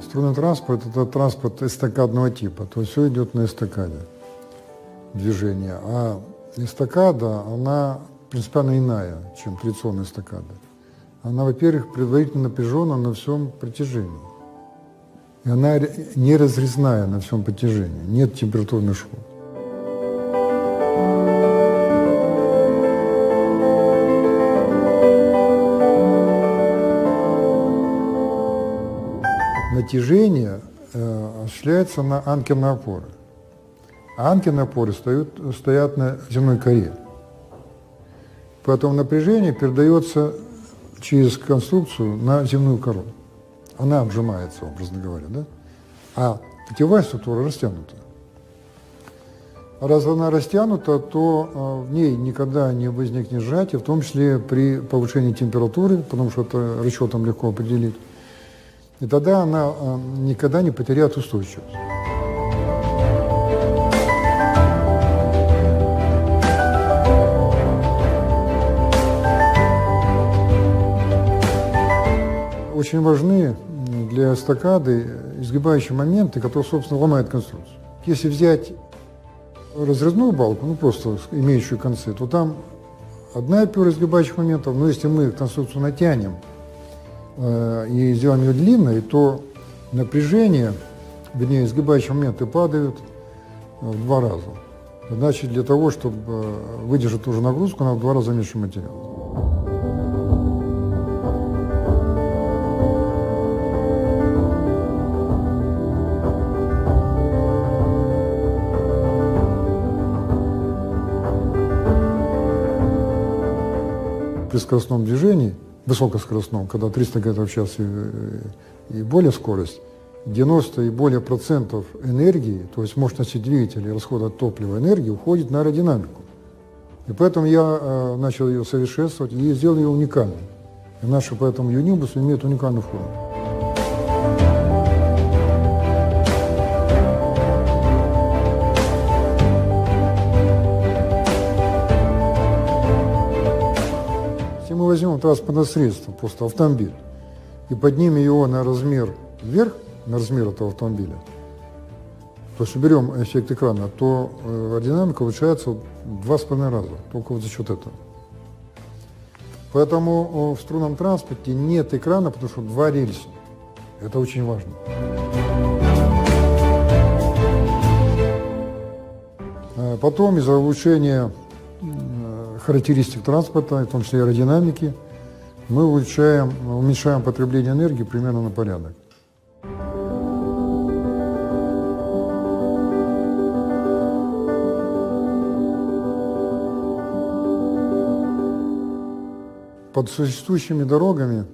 Струнный транспорт – это транспорт эстакадного типа, то есть все идет на эстакаде движение. А эстакада, она принципиально иная, чем традиционная эстакада. Она, во-первых, предварительно напряжена на всем протяжении. И она не разрезная на всем протяжении, нет температурных швов. Натяжение осуществляется на анкерные опоры. А анкерные опоры стоят на земной коре. Поэтому напряжение передается через конструкцию на земную кору. Она обжимается, образно говоря, да? А тетивая структура растянута. А раз она растянута, то в ней никогда не возникнет сжатия, в том числе при повышении температуры, потому что это расчетом легко определить. И тогда она никогда не потеряет устойчивость. Очень важны для эстакады изгибающие моменты, которые, собственно, ломают конструкцию. Если взять разрезную балку, ну просто имеющую концы, то там одна пара изгибающих моментов, но если мы конструкцию натянем и сделаем ее длинной, то напряжение, вернее, изгибающие моменты падают в 2 раза. Значит, для того, чтобы выдержать ту же нагрузку, надо в 2 раза меньше материала. При скоростном движении, высокоскоростном, когда 300 км в час и более скорость, 90 и более процентов энергии, то есть мощности двигателя и расхода топлива энергии, уходит на аэродинамику. И поэтому я начал ее совершенствовать и сделал ее уникальной. И наши поэтому юнибусы имеют уникальную форму. Если мы возьмем транспортное средство, просто автомобиль, и поднимем его на размер вверх, на размер этого автомобиля, то есть уберем эффект экрана, то аэродинамика улучшается в 2,5 раза, только вот за счет этого. Поэтому в струнном транспорте нет экрана, потому что 2 рельса. Это очень важно. Потом из-за улучшения характеристик транспорта, в том числе аэродинамики, мы уменьшаем потребление энергии примерно на порядок. Под существующими дорогами,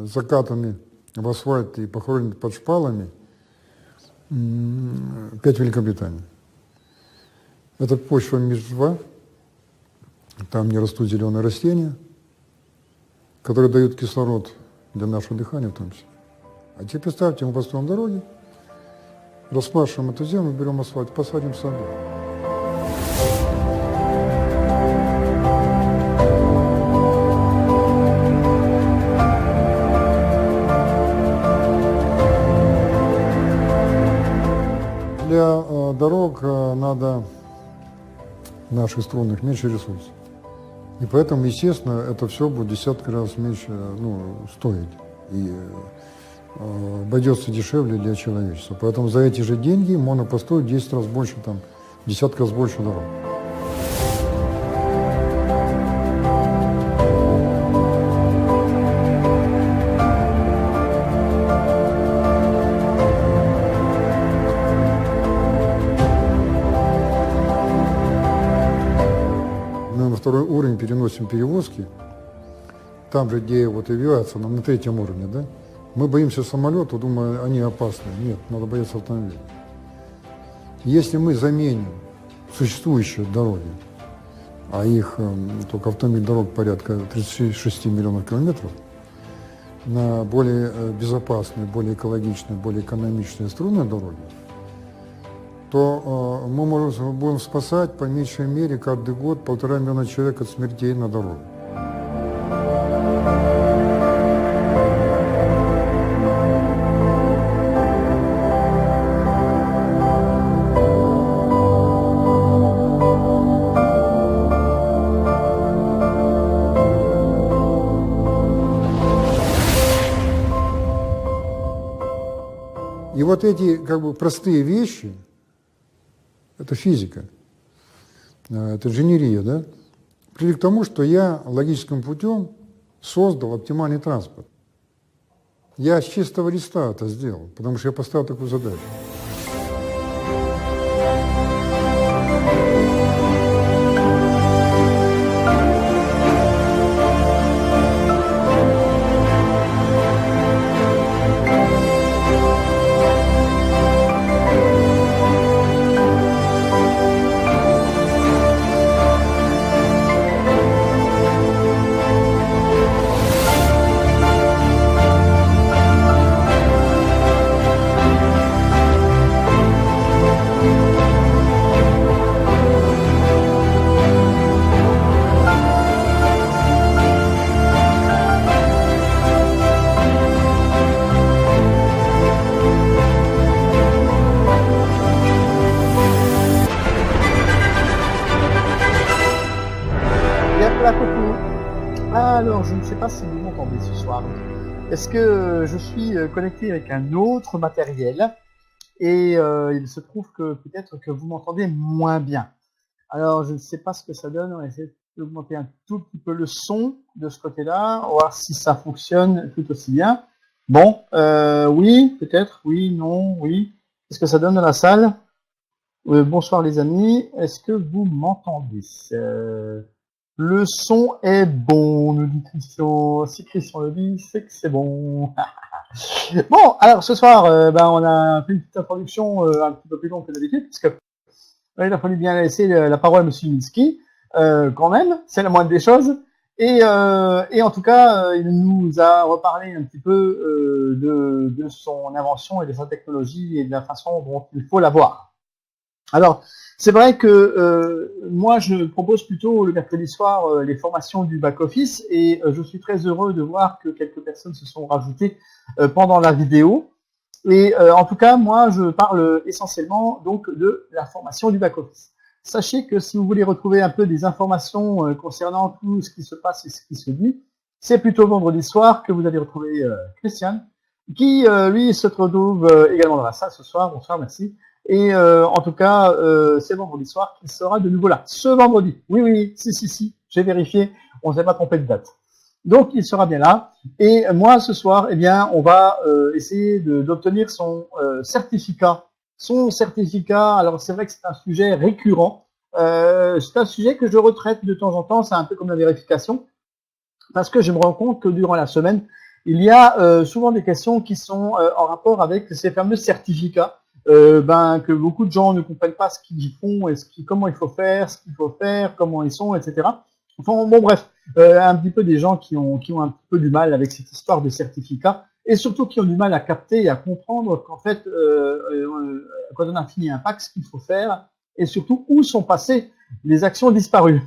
закатанными в асфальт и похороненными под шпалами, 5 Великобританий. Это почва МИЖ-2, там не растут зеленые растения, которые дают кислород для нашего дыхания в том числе. А теперь представьте, мы построим дороги, распашем эту землю, берем асфальт, посадим сады. Для дорог надо наших струнных меньше ресурсов. И поэтому, естественно, это все будет десятки раз меньше стоить. И обойдется дешевле для человечества. Поэтому за эти же деньги можно построить 10 раз больше, там, десятки раз больше дорог. В второй уровень переносим перевозки, там же, где вот авиация, на третьем уровне, да, мы боимся самолетов, думаю, они опасны. Нет, надо бояться автомобиля. Если мы заменим существующие дороги, а их только автомобильных дорог порядка 36 миллионов километров, на более безопасные, более экологичные, более экономичные струнные дороги, то мы будем спасать по меньшей мере каждый год 1,5 миллиона человек от смертей на дороге. И вот эти как бы простые вещи, это физика, это инженерия, да, привели к тому, что я логическим путем создал оптимальный транспорт. Я с чистого листа это сделал, потому что я поставил такую задачу. Alors, je ne sais pas si vous m'entendez ce soir. Est-ce que je suis connecté avec un autre matériel et il se trouve que peut-être que vous m'entendez moins bien. Alors, je ne sais pas ce que ça donne. On va essayer d'augmenter un tout petit peu le son de ce côté-là, voir si ça fonctionne tout aussi bien. Bon, oui, peut-être, oui, non, oui. Qu'est-ce que ça donne dans la salle? Bonsoir les amis, est-ce que vous m'entendez? Le son est bon, nous dit Christian. Si Christian le dit, c'est que c'est bon. Bon, alors ce soir, on a fait une petite introduction un petit peu plus longue que d'habitude, parce que il a fallu bien laisser la parole à M. Minsky, quand même, c'est la moindre des choses. Et en tout cas, il nous a reparlé un petit peu de son invention et de sa technologie et de la façon dont il faut la voir. Alors, c'est vrai que moi, je propose plutôt le mercredi soir les formations du back-office et je suis très heureux de voir que quelques personnes se sont rajoutées pendant la vidéo. Et en tout cas, moi, je parle essentiellement donc de la formation du back-office. Sachez que si vous voulez retrouver un peu des informations concernant tout ce qui se passe et ce qui se dit, c'est plutôt vendredi soir que vous allez retrouver Christian, qui lui se retrouve également dans la salle ce soir. Bonsoir, merci. Et en tout cas, c'est vendredi soir qu'il sera de nouveau là. Ce vendredi. Oui, si, j'ai vérifié. On ne s'est pas trompé de date. Donc, il sera bien là. Et moi, ce soir, eh bien, on va essayer d'obtenir son certificat. Son certificat, alors c'est vrai que c'est un sujet récurrent. C'est un sujet que je retraite de temps en temps. C'est un peu comme la vérification. Parce que je me rends compte que durant la semaine, il y a souvent des questions qui sont en rapport avec ces fameux certificats. Que beaucoup de gens ne comprennent pas ce qu'ils font et comment il faut faire, ce qu'il faut faire, comment ils sont, etc. Enfin, bon, bref, un petit peu des gens qui ont un petit peu du mal avec cette histoire de certificat et surtout qui ont du mal à capter et à comprendre qu'en fait, quand on a fini un pack, ce qu'il faut faire et surtout où sont passées les actions disparues.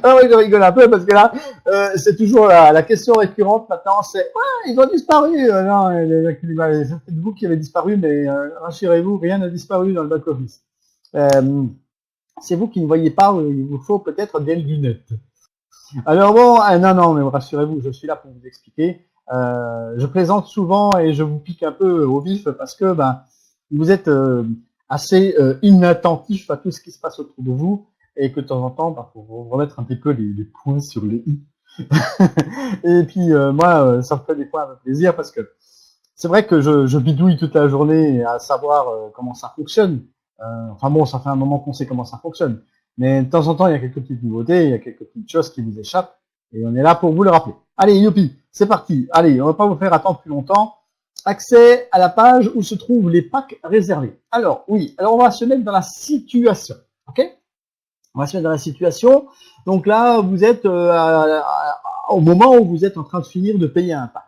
Ah oui, je rigole un peu parce que là, c'est toujours la question récurrente maintenant, c'est ouais, ils ont disparu. Non, c'est vous qui avez disparu, mais rassurez-vous, rien n'a disparu dans le back-office. C'est vous qui ne voyez pas, il vous faut peut-être des lunettes. Alors bon, non, mais rassurez-vous, je suis là pour vous expliquer. Je présente souvent et je vous pique un peu au vif parce que vous êtes assez inattentif à tout ce qui se passe autour de vous. Et que de temps en temps, faut vous remettre un petit peu les points sur les i. Et puis moi, ça me fait des fois un peu plaisir parce que c'est vrai que je bidouille toute la journée à savoir comment ça fonctionne. Enfin bon, ça fait un moment qu'on sait comment ça fonctionne. Mais de temps en temps, il y a quelques petites nouveautés, il y a quelques petites choses qui vous échappent, et on est là pour vous le rappeler. Allez, youpi, c'est parti. Allez, on va pas vous faire attendre plus longtemps. Accès à la page où se trouvent les packs réservés. Alors, oui, alors on va se mettre dans la situation, ok? On va se mettre dans la situation. Donc là, vous êtes au moment où vous êtes en train de finir de payer un pack.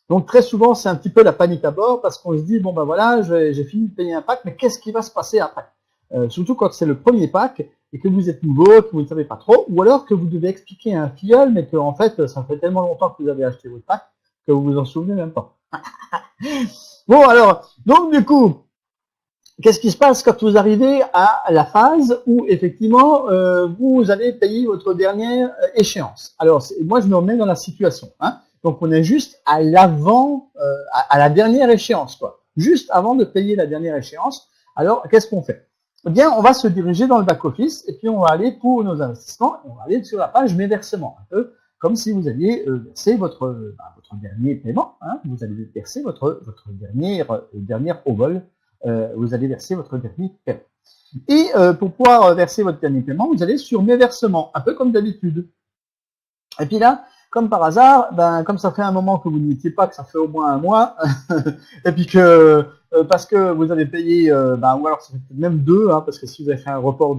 Donc très souvent, c'est un petit peu la panique à bord parce qu'on se dit, bon ben voilà, j'ai fini de payer un pack, mais qu'est-ce qui va se passer après? Surtout quand c'est le premier pack et que vous êtes nouveau, que vous ne savez pas trop, ou alors que vous devez expliquer à un filleul, mais que en fait, ça fait tellement longtemps que vous avez acheté votre pack que vous vous en souvenez même pas. Bon alors, donc du coup, qu'est-ce qui se passe quand vous arrivez à la phase où effectivement vous avez payé votre dernière échéance? Alors moi je me remets dans la situation, hein. Donc on est juste à l'avant, à la dernière échéance, quoi. Juste avant de payer la dernière échéance. Alors qu'est-ce qu'on fait? Eh bien, on va se diriger dans le back-office et puis on va aller pour nos investissements. On va aller sur la page mes versements, un peu comme si vous alliez verser votre dernier paiement. Hein. Vous allez verser votre dernière au vol. Vous allez verser votre dernier paiement. Et pour pouvoir verser votre dernier paiement, vous allez sur mes versements, un peu comme d'habitude. Et puis là, comme par hasard, ben, comme ça fait un moment que vous n'y étiez pas, que ça fait au moins un mois, et puis que parce que vous avez payé, ben, ou alors ça fait peut-être même deux, hein, parce que si vous avez fait un report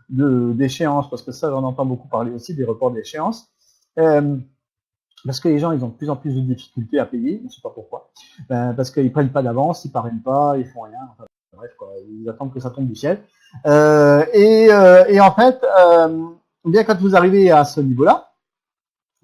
d'échéance, parce que ça j'en entends beaucoup parler aussi des reports d'échéance, parce que les gens ils ont de plus en plus de difficultés à payer, je ne sais pas pourquoi, parce qu'ils prennent pas d'avance, ils parrainent pas, ils font rien, enfin, bref quoi, ils attendent que ça tombe du ciel. Et en fait, bien quand vous arrivez à ce niveau-là,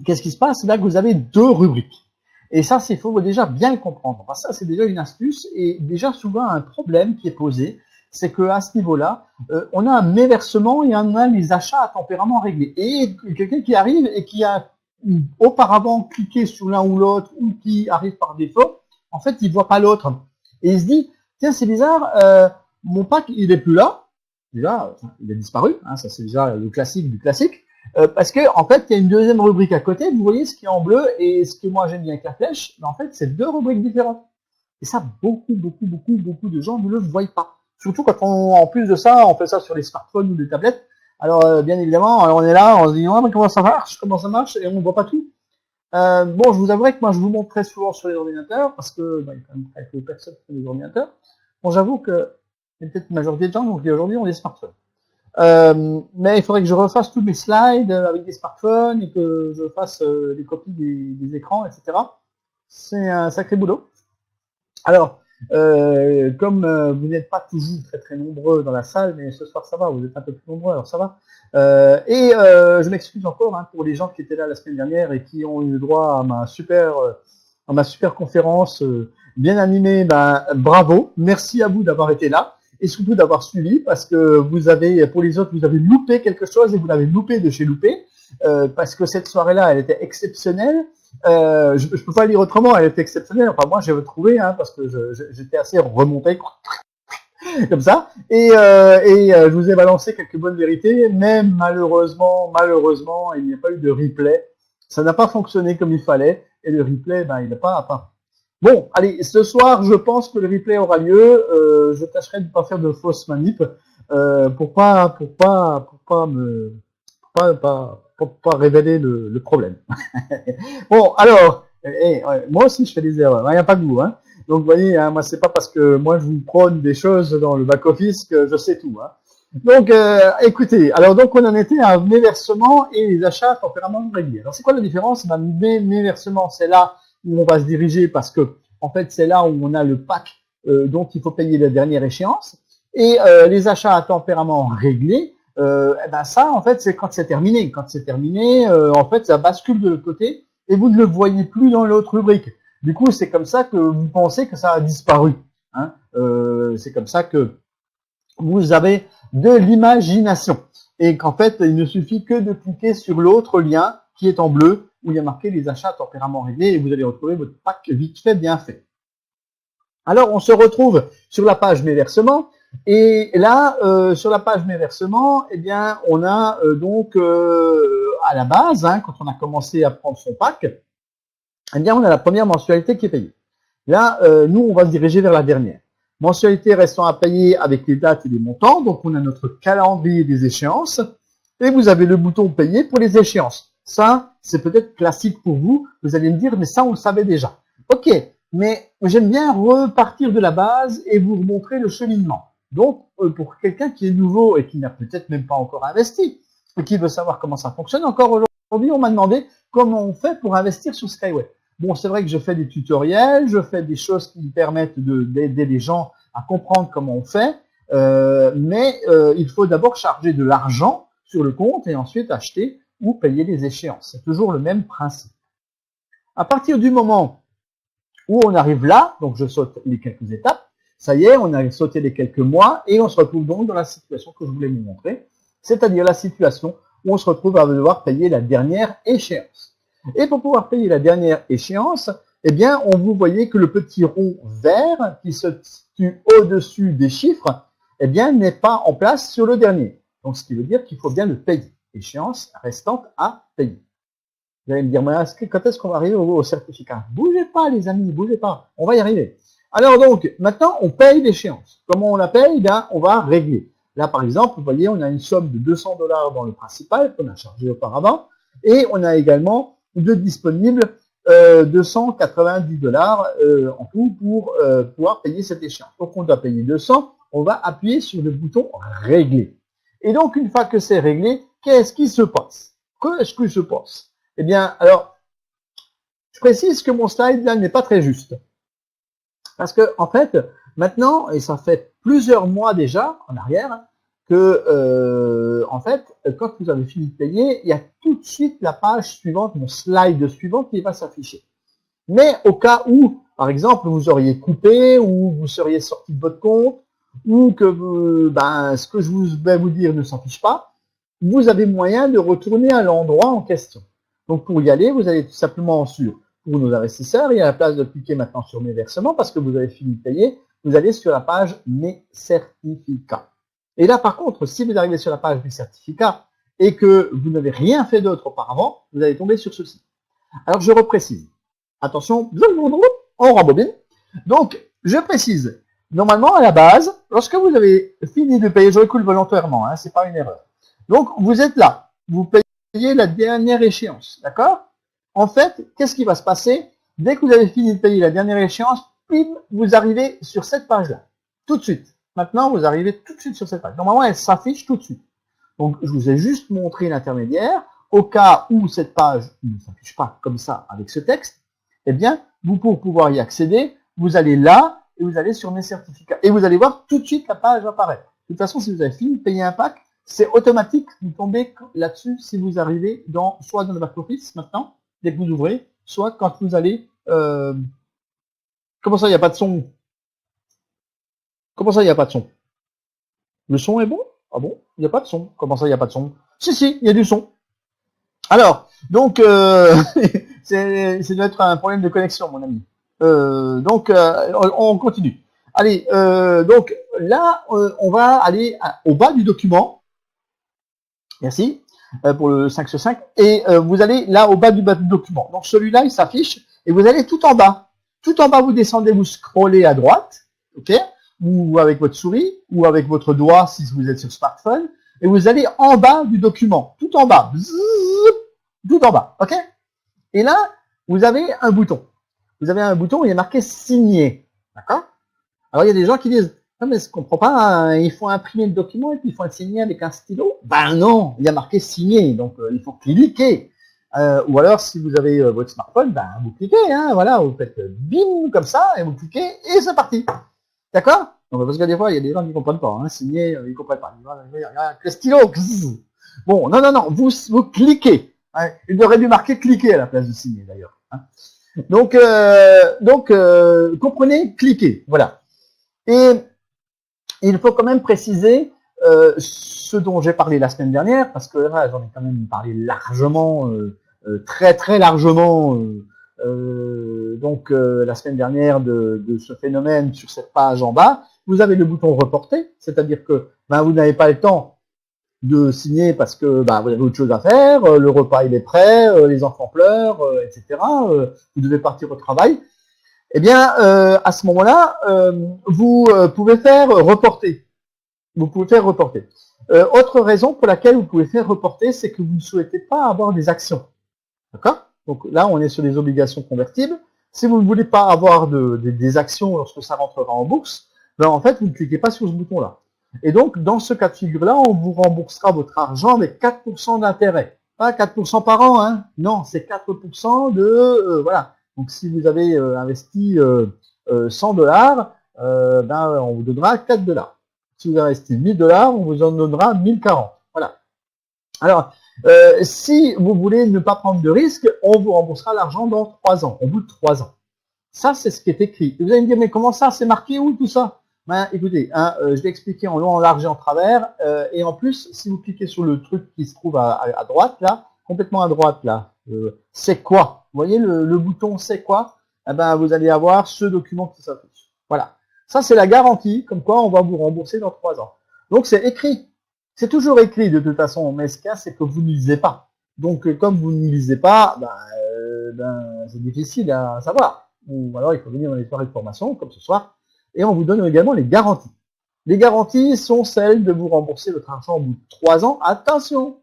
qu'est-ce qui se passe? C'est là que vous avez deux rubriques. Et ça, il faut déjà bien le comprendre. Enfin, ça, c'est déjà une astuce et déjà souvent un problème qui est posé, c'est qu'à ce niveau-là, on a un méversement et on a les achats à tempérament réglé. Et quelqu'un qui arrive et qui a auparavant cliqué sur l'un ou l'autre ou qui arrive par défaut, en fait, il voit pas l'autre. Et il se dit, tiens, c'est bizarre, mon pack, il est plus là. Déjà, il a disparu. Hein, ça, c'est déjà le classique du classique. Parce que en fait, il y a une deuxième rubrique à côté. Vous voyez ce qui est en bleu et ce que moi j'aime bien avec la flèche. Mais en fait, c'est deux rubriques différentes. Et ça, beaucoup de gens ne le voient pas. Surtout quand en plus de ça, on fait ça sur les smartphones ou les tablettes. Alors, bien évidemment, on est là, on se dit, ouais, mais comment ça marche, et on ne voit pas tout. Bon, je vous avouerai que moi, je vous montre très souvent sur les ordinateurs, parce que, il y a quand même quelques personnes qui ont des ordinateurs. Bon, j'avoue que, il y a peut-être une majorité de gens, donc aujourd'hui, on a des smartphones. Mais il faudrait que je refasse tous mes slides avec des smartphones et que je fasse des copies des écrans, etc. C'est un sacré boulot. Alors, comme vous n'êtes pas toujours très nombreux dans la salle, mais ce soir ça va, vous êtes un peu plus nombreux, alors ça va. Je m'excuse encore hein, pour les gens qui étaient là la semaine dernière et qui ont eu droit à ma super conférence bien animée. Ben, bravo, merci à vous d'avoir été là. Et surtout d'avoir suivi, parce que vous avez, pour les autres, vous avez loupé quelque chose et vous l'avez loupé de chez loupé, parce que cette soirée-là, elle était exceptionnelle. Je peux pas le dire autrement, elle était exceptionnelle. Enfin, moi, j'ai retrouvé, hein, parce que j'étais assez remonté, comme ça. Et je vous ai balancé quelques bonnes vérités, mais malheureusement, il n'y a pas eu de replay. Ça n'a pas fonctionné comme il fallait, et le replay, ben, il n'a pas. Bon, allez, ce soir, je pense que le replay aura lieu. Je tâcherai de ne pas faire de fausses manip pour pas révéler le problème. Bon, alors, moi aussi, je fais des erreurs. Il n'y a pas de vous, hein. Donc, vous voyez, hein, moi, c'est pas parce que moi, je vous prône des choses dans le back-office que je sais tout, hein. Donc, écoutez, alors donc on en était à mes versements et les achats tempérament réguliers. Alors, c'est quoi la différence? Ben, mes versements, c'est là où on va se diriger parce que en fait c'est là où on a le pack dont il faut payer la dernière échéance et les achats à tempérament réglé, ben ça en fait c'est quand c'est terminé. Quand c'est terminé, en fait ça bascule de l'autre côté et vous ne le voyez plus dans l'autre rubrique. Du coup c'est comme ça que vous pensez que ça a disparu. Hein, c'est comme ça que vous avez de l'imagination et qu'en fait il ne suffit que de cliquer sur l'autre lien qui est en bleu où il y a marqué les achats tempérament réglés et vous allez retrouver votre pack vite fait, bien fait. Alors, on se retrouve sur la page mes versements et là, sur la page mes versements, eh bien, on a donc à la base, hein, quand on a commencé à prendre son pack, eh bien, on a la première mensualité qui est payée. Là, nous, on va se diriger vers la dernière. Mensualité restant à payer avec les dates et les montants. Donc, on a notre calendrier des échéances. Et vous avez le bouton payer pour les échéances. Ça, c'est peut-être classique pour vous. Vous allez me dire, mais ça, on le savait déjà. Ok, mais j'aime bien repartir de la base et vous montrer le cheminement. Donc, pour quelqu'un qui est nouveau et qui n'a peut-être même pas encore investi, et qui veut savoir comment ça fonctionne, encore aujourd'hui, on m'a demandé comment on fait pour investir sur Skyway. Bon, c'est vrai que je fais des tutoriels, je fais des choses qui permettent d'aider les gens à comprendre comment on fait, mais il faut d'abord charger de l'argent sur le compte et ensuite acheter ou payer les échéances. C'est toujours le même principe. À partir du moment où on arrive là, donc je saute les quelques étapes, ça y est, on a sauté les quelques mois et on se retrouve donc dans la situation que je voulais vous montrer, c'est-à-dire la situation où on se retrouve à devoir payer la dernière échéance. Et pour pouvoir payer la dernière échéance, eh bien, vous voyez que le petit rond vert qui se situe au-dessus des chiffres, eh bien, n'est pas en place sur le dernier. Donc, ce qui veut dire qu'il faut bien le payer. Échéance restante à payer. Vous allez me dire, mais quand est-ce qu'on va arriver au certificat? Bougez pas, les amis, bougez pas. On va y arriver. Alors donc, maintenant, on paye l'échéance. Comment on la paye? Eh bien, on va régler. Là, par exemple, vous voyez, on a une somme de 200 $ dans le principal qu'on a chargé auparavant. Et on a également de disponibles 290 $ en tout pour pouvoir payer cette échéance. Donc, on doit payer 200. On va appuyer sur le bouton régler. Et donc, une fois que c'est réglé, qu'est-ce qui se passe? Qu'est-ce qui se passe? Eh bien, alors, je précise que mon slide là n'est pas très juste. Parce que, en fait, maintenant, et ça fait plusieurs mois déjà en arrière, que, en fait, quand vous avez fini de payer, il y a tout de suite la page suivante, mon slide suivant qui va s'afficher. Mais au cas où, par exemple, vous auriez coupé ou vous seriez sorti de votre compte, ou que ce que je vais vous dire ne s'affiche pas, vous avez moyen de retourner à l'endroit en question. Donc pour y aller, vous allez tout simplement sur pour nos investisseurs, il y a la place de cliquer maintenant sur mes versements parce que vous avez fini de payer, vous allez sur la page mes certificats. Et là par contre, si vous arrivez sur la page mes certificats et que vous n'avez rien fait d'autre auparavant, vous allez tomber sur ceci. Alors je reprécise. Attention, on rembobine. Donc je précise. Normalement, à la base, lorsque vous avez fini de payer, je recule volontairement, hein, c'est pas une erreur. Donc, vous êtes là, vous payez la dernière échéance, d'accord? En fait, qu'est-ce qui va se passer? Dès que vous avez fini de payer la dernière échéance, pim, vous arrivez sur cette page-là, tout de suite. Maintenant, vous arrivez tout de suite sur cette page. Normalement, elle s'affiche tout de suite. Donc, je vous ai juste montré l'intermédiaire. Au cas où cette page ne s'affiche pas comme ça avec ce texte, eh bien, vous, pour pouvoir y accéder, vous allez là, et vous allez sur mes certificats. Et vous allez voir tout de suite la page apparaître. De toute façon, si vous avez fini de payer un pack, c'est automatique. Vous tombez là-dessus si vous arrivez soit dans le back-office maintenant, dès que vous ouvrez, soit quand vous allez... Comment ça, il n'y a pas de son? Comment ça, il n'y a pas de son? Le son est bon? Ah bon? Il n'y a pas de son. Comment ça, il n'y a pas de son? Si, il y a du son. Alors, donc, c'est doit être un problème de connexion, mon ami. Donc, on continue. Allez, donc là, on va aller au bas du document. Merci pour le 5 sur 5. Et vous allez là au bas du document. Donc celui-là, il s'affiche et vous allez tout en bas. Tout en bas, vous descendez, vous scrollez à droite, ok, ou avec votre souris, ou avec votre doigt si vous êtes sur smartphone, et vous allez en bas du document, tout en bas, tout en bas, ok. Et là, vous avez un bouton. Vous avez un bouton, il est marqué signer. D'accord? Alors, il y a des gens qui disent, non, mais je ne comprends pas, hein, il faut imprimer le document et puis il faut le signer avec un stylo. Ben non, il y a marqué signer, donc il faut cliquer. Ou alors, si vous avez votre smartphone, ben vous cliquez, hein, voilà, vous faites bim, comme ça, et vous cliquez, et c'est parti. D'accord? Donc, parce que des fois, il y a des gens qui ne comprennent pas, hein, signer, ils ne comprennent pas. Avec le stylo, bon, non, vous cliquez. Hein, il aurait dû marquer cliquer à la place de signer, d'ailleurs. Hein. Donc, comprenez, cliquez, voilà. Et il faut quand même préciser ce dont j'ai parlé la semaine dernière, parce que là, j'en ai quand même parlé largement, très largement, la semaine dernière de ce phénomène sur cette page en bas. Vous avez le bouton reporter, c'est-à-dire que vous n'avez pas le temps de signer parce que vous avez autre chose à faire, le repas il est prêt, les enfants pleurent, etc. Vous devez partir au travail. Eh bien, à ce moment-là, vous pouvez faire reporter. Vous pouvez faire reporter. Autre raison pour laquelle vous pouvez faire reporter, c'est que vous ne souhaitez pas avoir des actions. D'accord? Donc là, on est sur des obligations convertibles. Si vous ne voulez pas avoir des actions lorsque ça rentrera en bourse, ben en fait, vous ne cliquez pas sur ce bouton-là. Et donc, dans ce cas de figure-là, on vous remboursera votre argent avec 4% d'intérêt. Pas 4% par an, hein. Non, c'est 4% de... voilà. Donc, si vous avez investi 100 $, ben, on vous donnera 4 $. Si vous avez investi 1000 $, on vous en donnera 1040. Voilà. Alors, si vous voulez ne pas prendre de risque, on vous remboursera l'argent dans 3 ans, au bout de 3 ans. Ça, c'est ce qui est écrit. Et vous allez me dire, mais comment ça, c'est marqué où tout ça? Ben, écoutez, hein, je l'ai expliqué en long, en large et en travers. Et en plus, si vous cliquez sur le truc qui se trouve à droite, là, complètement à droite, là, c'est quoi? Vous voyez le bouton c'est quoi? Eh ben, vous allez avoir ce document qui s'affiche. Voilà. Ça, c'est la garantie, comme quoi on va vous rembourser dans 3 ans. Donc, c'est écrit. C'est toujours écrit de toute façon, mais ce qu'il y a, c'est que vous ne lisez pas. Donc, comme vous ne lisez pas, c'est difficile à savoir. Ou alors, il faut venir dans les soirées de formation, comme ce soir, et on vous donne également les garanties. Les garanties sont celles de vous rembourser votre argent au bout de 3 ans. Attention,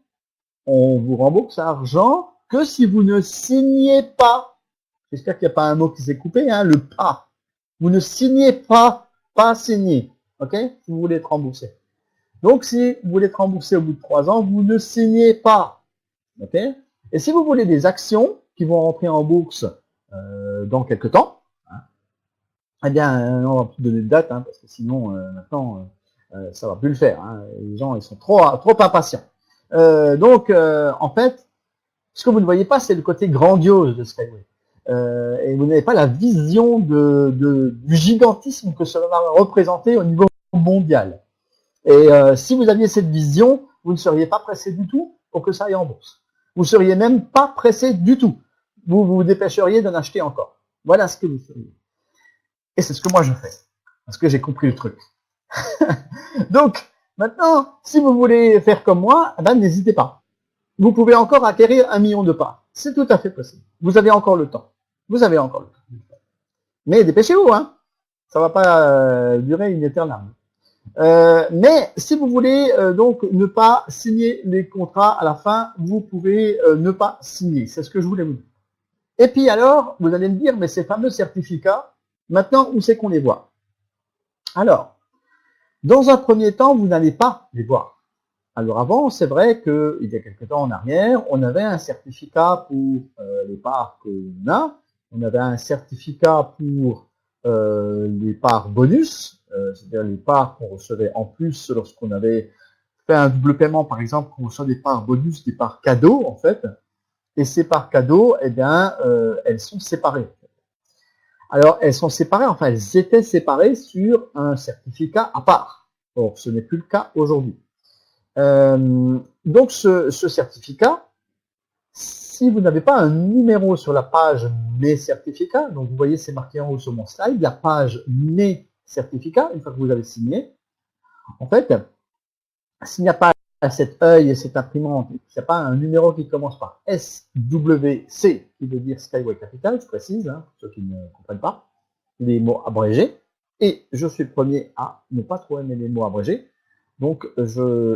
on vous rembourse l'argent que si vous ne signez pas. J'espère qu'il n'y a pas un mot qui s'est coupé, hein, le pas. Vous ne signez pas, pas signer, ok, si vous voulez être remboursé. Donc, si vous voulez être remboursé au bout de 3 ans, vous ne signez pas. Okay? Et si vous voulez des actions qui vont rentrer en bourse dans quelques temps, hein, eh bien, on va plus donner de date, hein, parce que sinon, maintenant, ça va plus le faire. Hein. Les gens, ils sont trop impatients. Donc, en fait, ce que vous ne voyez pas, c'est le côté grandiose de Skyway. Et vous n'avez pas la vision du gigantisme que cela va représenter au niveau mondial. Et si vous aviez cette vision, vous ne seriez pas pressé du tout pour que ça aille en bourse. Vous ne seriez même pas pressé du tout. Vous vous dépêcheriez d'en acheter encore. Voilà ce que vous seriez. Et c'est ce que moi je fais. Parce que j'ai compris le truc. Donc, maintenant, si vous voulez faire comme moi, ben, n'hésitez pas. Vous pouvez encore acquérir 1 million de parts. C'est tout à fait possible. Vous avez encore le temps. Vous avez encore le temps. Mais dépêchez-vous, hein. Ça ne va pas durer une éternelle. Mais si vous voulez donc ne pas signer les contrats à la fin, vous pouvez ne pas signer. C'est ce que je voulais vous dire. Et puis alors, vous allez me dire, mais ces fameux certificats, maintenant, où c'est qu'on les voit? Alors, dans un premier temps, vous n'allez pas les voir. Alors avant, c'est vrai qu'il y a quelques temps en arrière, on avait un certificat pour les parts qu'on a, on avait un certificat pour les parts bonus, c'est-à-dire les parts qu'on recevait en plus lorsqu'on avait fait un double paiement, par exemple, on reçoit des parts bonus, des parts cadeaux, en fait, et ces parts cadeaux, eh bien, elles sont séparées. Alors, elles sont séparées, enfin, elles étaient séparées sur un certificat à part. Or, ce n'est plus le cas aujourd'hui. Donc, ce certificat, si vous n'avez pas un numéro sur la page Mes certificats, donc vous voyez, c'est marqué en haut sur mon slide, la page Mes certificats, une fois que vous avez signé, en fait, s'il n'y a pas cet œil et cette imprimante, s'il n'y a pas un numéro qui commence par SWC, qui veut dire Skyway Capital, je précise, hein, pour ceux qui ne comprennent pas, les mots abrégés, et je suis le premier à ne pas trop aimer les mots abrégés, donc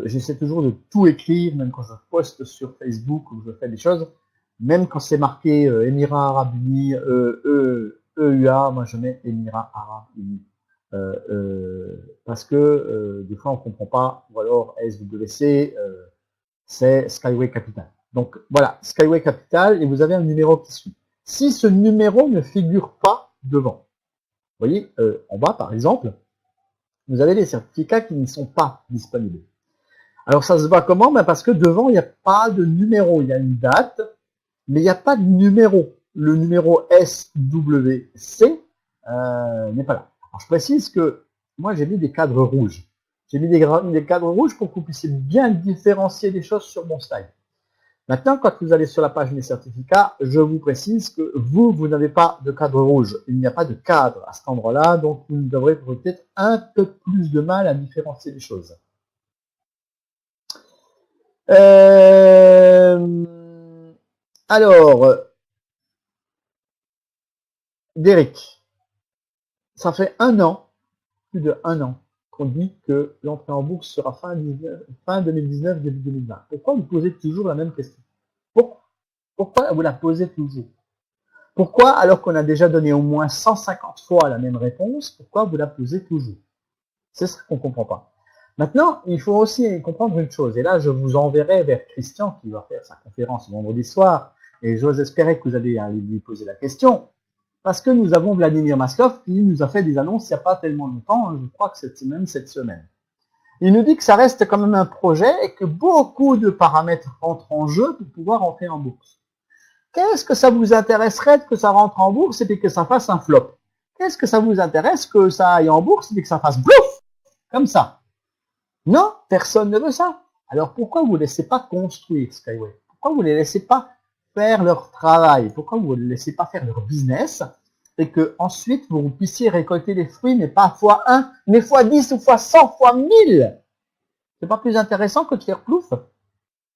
j'essaie toujours de tout écrire, même quand je poste sur Facebook ou je fais des choses, même quand c'est marqué Émirats Arabes Unis, EUA, moi je mets Émirats Arabes Unis. Parce que des fois on ne comprend pas, ou alors SWC, c'est Skyway Capital. Donc voilà, Skyway Capital, et vous avez un numéro qui suit. Si ce numéro ne figure pas devant, vous voyez, en bas par exemple, vous avez les certificats qui ne sont pas disponibles. Alors ça se voit comment? Ben parce que devant, il n'y a pas de numéro, il y a une date, mais il n'y a pas de numéro. Le numéro SWC n'est pas là. Alors, je précise que moi, j'ai mis des cadres rouges. J'ai mis des cadres rouges pour que vous puissiez bien différencier les choses sur mon slide. Maintenant, quand vous allez sur la page Mes certificats, je vous précise que vous n'avez pas de cadre rouge. Il n'y a pas de cadre à cet endroit-là, donc vous devrez peut-être un peu plus de mal à différencier les choses. Alors, Derek. Ça fait un an, plus de un an, qu'on dit que l'entrée en bourse sera fin 2019, début 2020. Pourquoi vous posez toujours la même question? Pourquoi vous la posez toujours? Pourquoi, alors qu'on a déjà donné au moins 150 fois la même réponse, pourquoi vous la posez toujours? C'est ce qu'on ne comprend pas. Maintenant, il faut aussi comprendre une chose, et là je vous enverrai vers Christian qui va faire sa conférence vendredi soir, et j'ose espérer que vous allez lui poser la question, parce que nous avons Vladimir Maslov qui nous a fait des annonces il n'y a pas tellement longtemps, je crois que cette semaine. Il nous dit que ça reste quand même un projet et que beaucoup de paramètres entrent en jeu pour pouvoir entrer en bourse. Qu'est-ce que ça vous intéresserait que ça rentre en bourse et puis que ça fasse un flop? Qu'est-ce que ça vous intéresse que ça aille en bourse et puis que ça fasse bouf comme ça? Non, personne ne veut ça. Alors pourquoi vous ne laissez pas construire Skyway? Pourquoi vous ne les laissez pas faire leur travail? Pourquoi vous ne les laissez pas faire leur business et que ensuite vous puissiez récolter les fruits, mais pas fois 1, mais fois 10 ou fois 100, fois 1000? C'est pas plus intéressant que de faire plouf?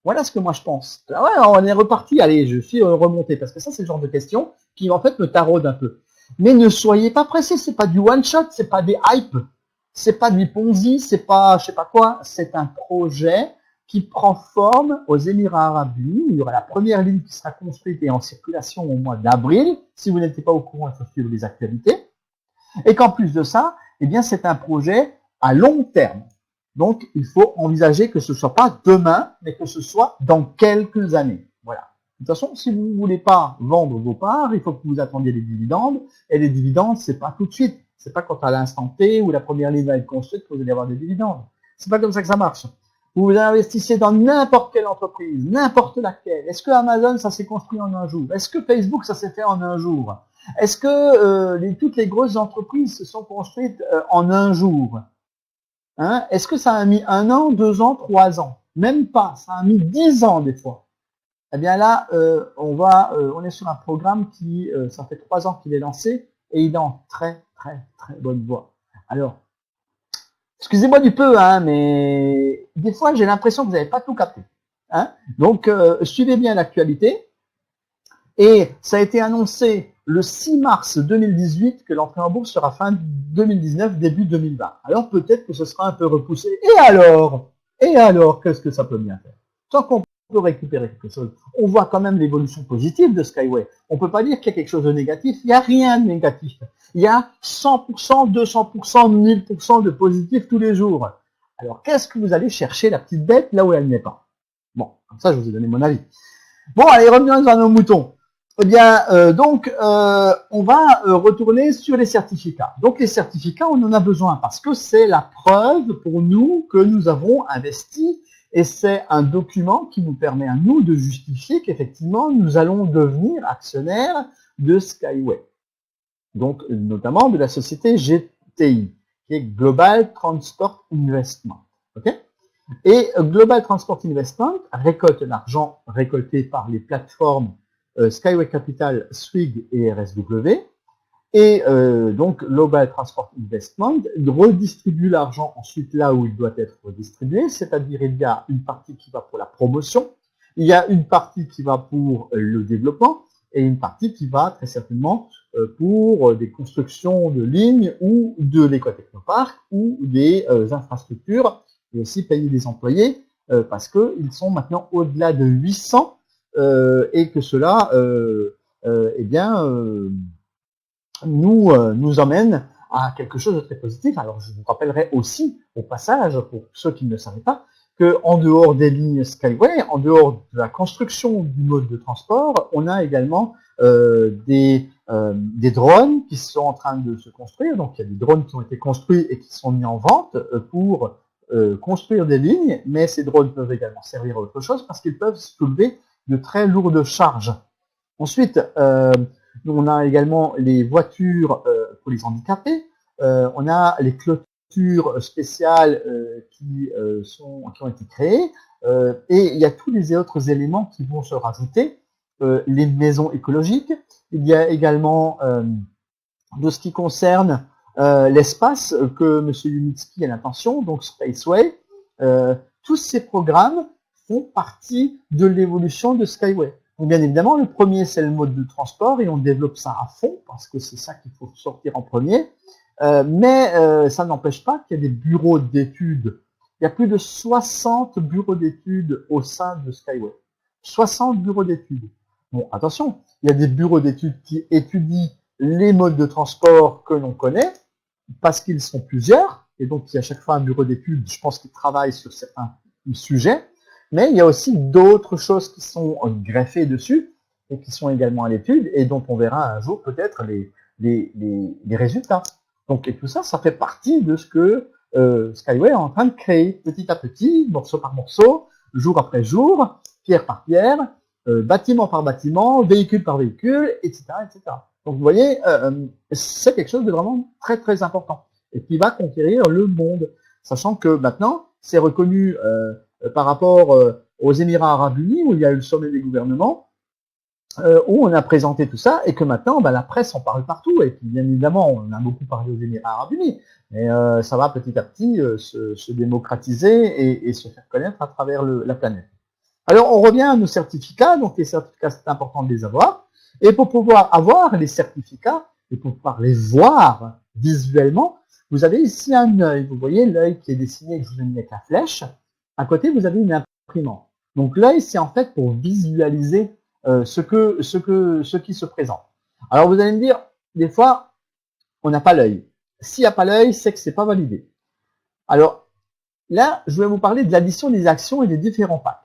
Voilà ce que moi je pense. Ah ouais, on est reparti, allez, je suis remonté, parce que ça c'est le genre de questions qui en fait me taraudent un peu. Mais ne soyez pas pressés, c'est pas du one shot, c'est pas des hype, c'est pas du Ponzi, c'est pas je sais pas quoi, c'est un projet qui prend forme aux Émirats Arabes Unis. Il y aura la première ligne qui sera construite et en circulation au mois d'avril. Si vous n'étiez pas au courant, il faut suivre les actualités. Et qu'en plus de ça, eh bien c'est un projet à long terme. Donc, il faut envisager que ce ne soit pas demain, mais que ce soit dans quelques années. Voilà. De toute façon, si vous ne voulez pas vendre vos parts, il faut que vous attendiez les dividendes. Et les dividendes, c'est pas tout de suite. C'est pas quand à l'instant T où la première ligne va être construite que vous allez avoir des dividendes. C'est pas comme ça que ça marche. Vous investissez dans n'importe quelle entreprise, n'importe laquelle. Est-ce que Amazon, ça s'est construit en un jour? Est-ce que Facebook, ça s'est fait en un jour? Est-ce que toutes les grosses entreprises se sont construites en un jour? Hein? Est-ce que ça a mis 1 an, 2 ans, 3 ans? Même pas, ça a mis 10 ans des fois. Eh bien là, on est sur un programme qui, ça fait 3 ans qu'il est lancé et il est en très bonne voie. Alors, excusez-moi du peu, hein, mais des fois j'ai l'impression que vous n'avez pas tout capté. Hein? Donc, suivez bien l'actualité. Et ça a été annoncé le 6 mars 2018 que l'entrée en bourse sera fin 2019, début 2020. Alors peut-être que ce sera un peu repoussé. Et alors, qu'est-ce que ça peut bien faire? Tant qu'on peut récupérer quelque chose, on voit quand même l'évolution positive de Skyway. On ne peut pas dire qu'il y a quelque chose de négatif. Il n'y a rien de négatif. Il y a 100%, 200%, 1000% de positif tous les jours. Alors qu'est-ce que vous allez chercher la petite bête là où elle n'est pas? Bon, comme ça je vous ai donné mon avis. Bon, allez, revenons à nos moutons. Eh bien, on va retourner sur les certificats. Donc, les certificats, on en a besoin parce que c'est la preuve pour nous que nous avons investi et c'est un document qui nous permet à nous de justifier qu'effectivement, nous allons devenir actionnaires de Skyway. Donc, notamment de la société GTI, qui est Global Transport Investment. Okay? Et Global Transport Investment récolte l'argent récolté par les plateformes Skyway Capital, SWIG et RSW. Et donc, Global Transport Investment redistribue l'argent ensuite là où il doit être redistribué, c'est-à-dire il y a une partie qui va pour la promotion, il y a une partie qui va pour le développement et une partie qui va très certainement pour des constructions de lignes ou de l'écotechnoparc ou des infrastructures et aussi payer les employés parce qu'ils sont maintenant au-delà de 800 et que cela nous emmène à quelque chose de très positif. Alors je vous rappellerai aussi au passage, pour ceux qui ne le savaient pas, que en dehors des lignes Skyway, en dehors de la construction du mode de transport, on a également des drones qui sont en train de se construire. Donc il y a des drones qui ont été construits et qui sont mis en vente pour construire des lignes, mais ces drones peuvent également servir à autre chose parce qu'ils peuvent soulever de très lourdes charges. Ensuite, on a également les voitures pour les handicapés, on a les clôtures spéciales qui ont été créées, et il y a tous les autres éléments qui vont se rajouter, les maisons écologiques, il y a également de ce qui concerne l'espace que M. Yunitsky a l'intention, donc Spaceway, tous ces programmes font partie de l'évolution de Skyway. Donc bien évidemment, le premier, c'est le mode de transport et on développe ça à fond parce que c'est ça qu'il faut sortir en premier. Mais ça n'empêche pas qu'il y a des bureaux d'études. Il y a plus de 60 bureaux d'études au sein de Skyway. 60 bureaux d'études. Bon, attention, il y a des bureaux d'études qui étudient les modes de transport que l'on connaît, parce qu'ils sont plusieurs, et donc il y a à chaque fois un bureau d'études, je pense, qui travaille sur certains sujets, mais il y a aussi d'autres choses qui sont greffées dessus, et qui sont également à l'étude, et dont on verra un jour peut-être les résultats. Donc, et tout ça, ça fait partie de ce que Skyway est en train de créer, petit à petit, morceau par morceau, jour après jour, pierre par pierre, bâtiment par bâtiment, véhicule par véhicule, etc., etc. Donc, vous voyez, c'est quelque chose de vraiment très, très important et qui va conquérir le monde, sachant que maintenant, c'est reconnu par rapport aux Émirats Arabes Unis, où il y a eu le sommet des gouvernements, où on a présenté tout ça, et que maintenant, la presse en parle partout, et puis bien évidemment, on a beaucoup parlé aux Émirats Arabes Unis, mais ça va petit à petit se démocratiser et se faire connaître à travers la planète. Alors, on revient à nos certificats. Donc, les certificats, c'est important de les avoir. Et pour pouvoir avoir les certificats, et pour pouvoir les voir visuellement, vous avez ici un œil. Vous voyez l'œil qui est dessiné, que je vous ai mis avec la flèche. À côté, vous avez une imprimante. Donc, l'œil, c'est en fait pour visualiser ce qui se présente. Alors, vous allez me dire, des fois, on n'a pas l'œil. S'il n'y a pas l'œil, c'est que c'est pas validé. Alors, là, je vais vous parler de l'addition des actions et des différents packs.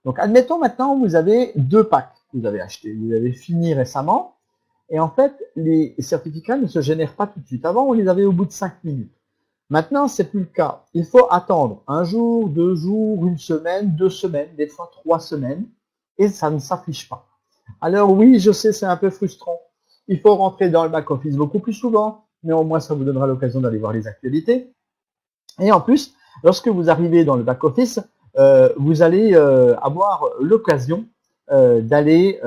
Donc, admettons maintenant, vous avez 2 packs que vous avez achetés, vous avez fini récemment, et en fait, les certificats ne se génèrent pas tout de suite. Avant, on les avait au bout de 5 minutes. Maintenant, c'est plus le cas. Il faut attendre 1 jour, 2 jours, 1 semaine, 2 semaines, des fois 3 semaines, et ça ne s'affiche pas. Alors oui, je sais, c'est un peu frustrant. Il faut rentrer dans le back-office beaucoup plus souvent, mais au moins, ça vous donnera l'occasion d'aller voir les actualités. Et en plus, lorsque vous arrivez dans le back-office, vous allez avoir l'occasion d'aller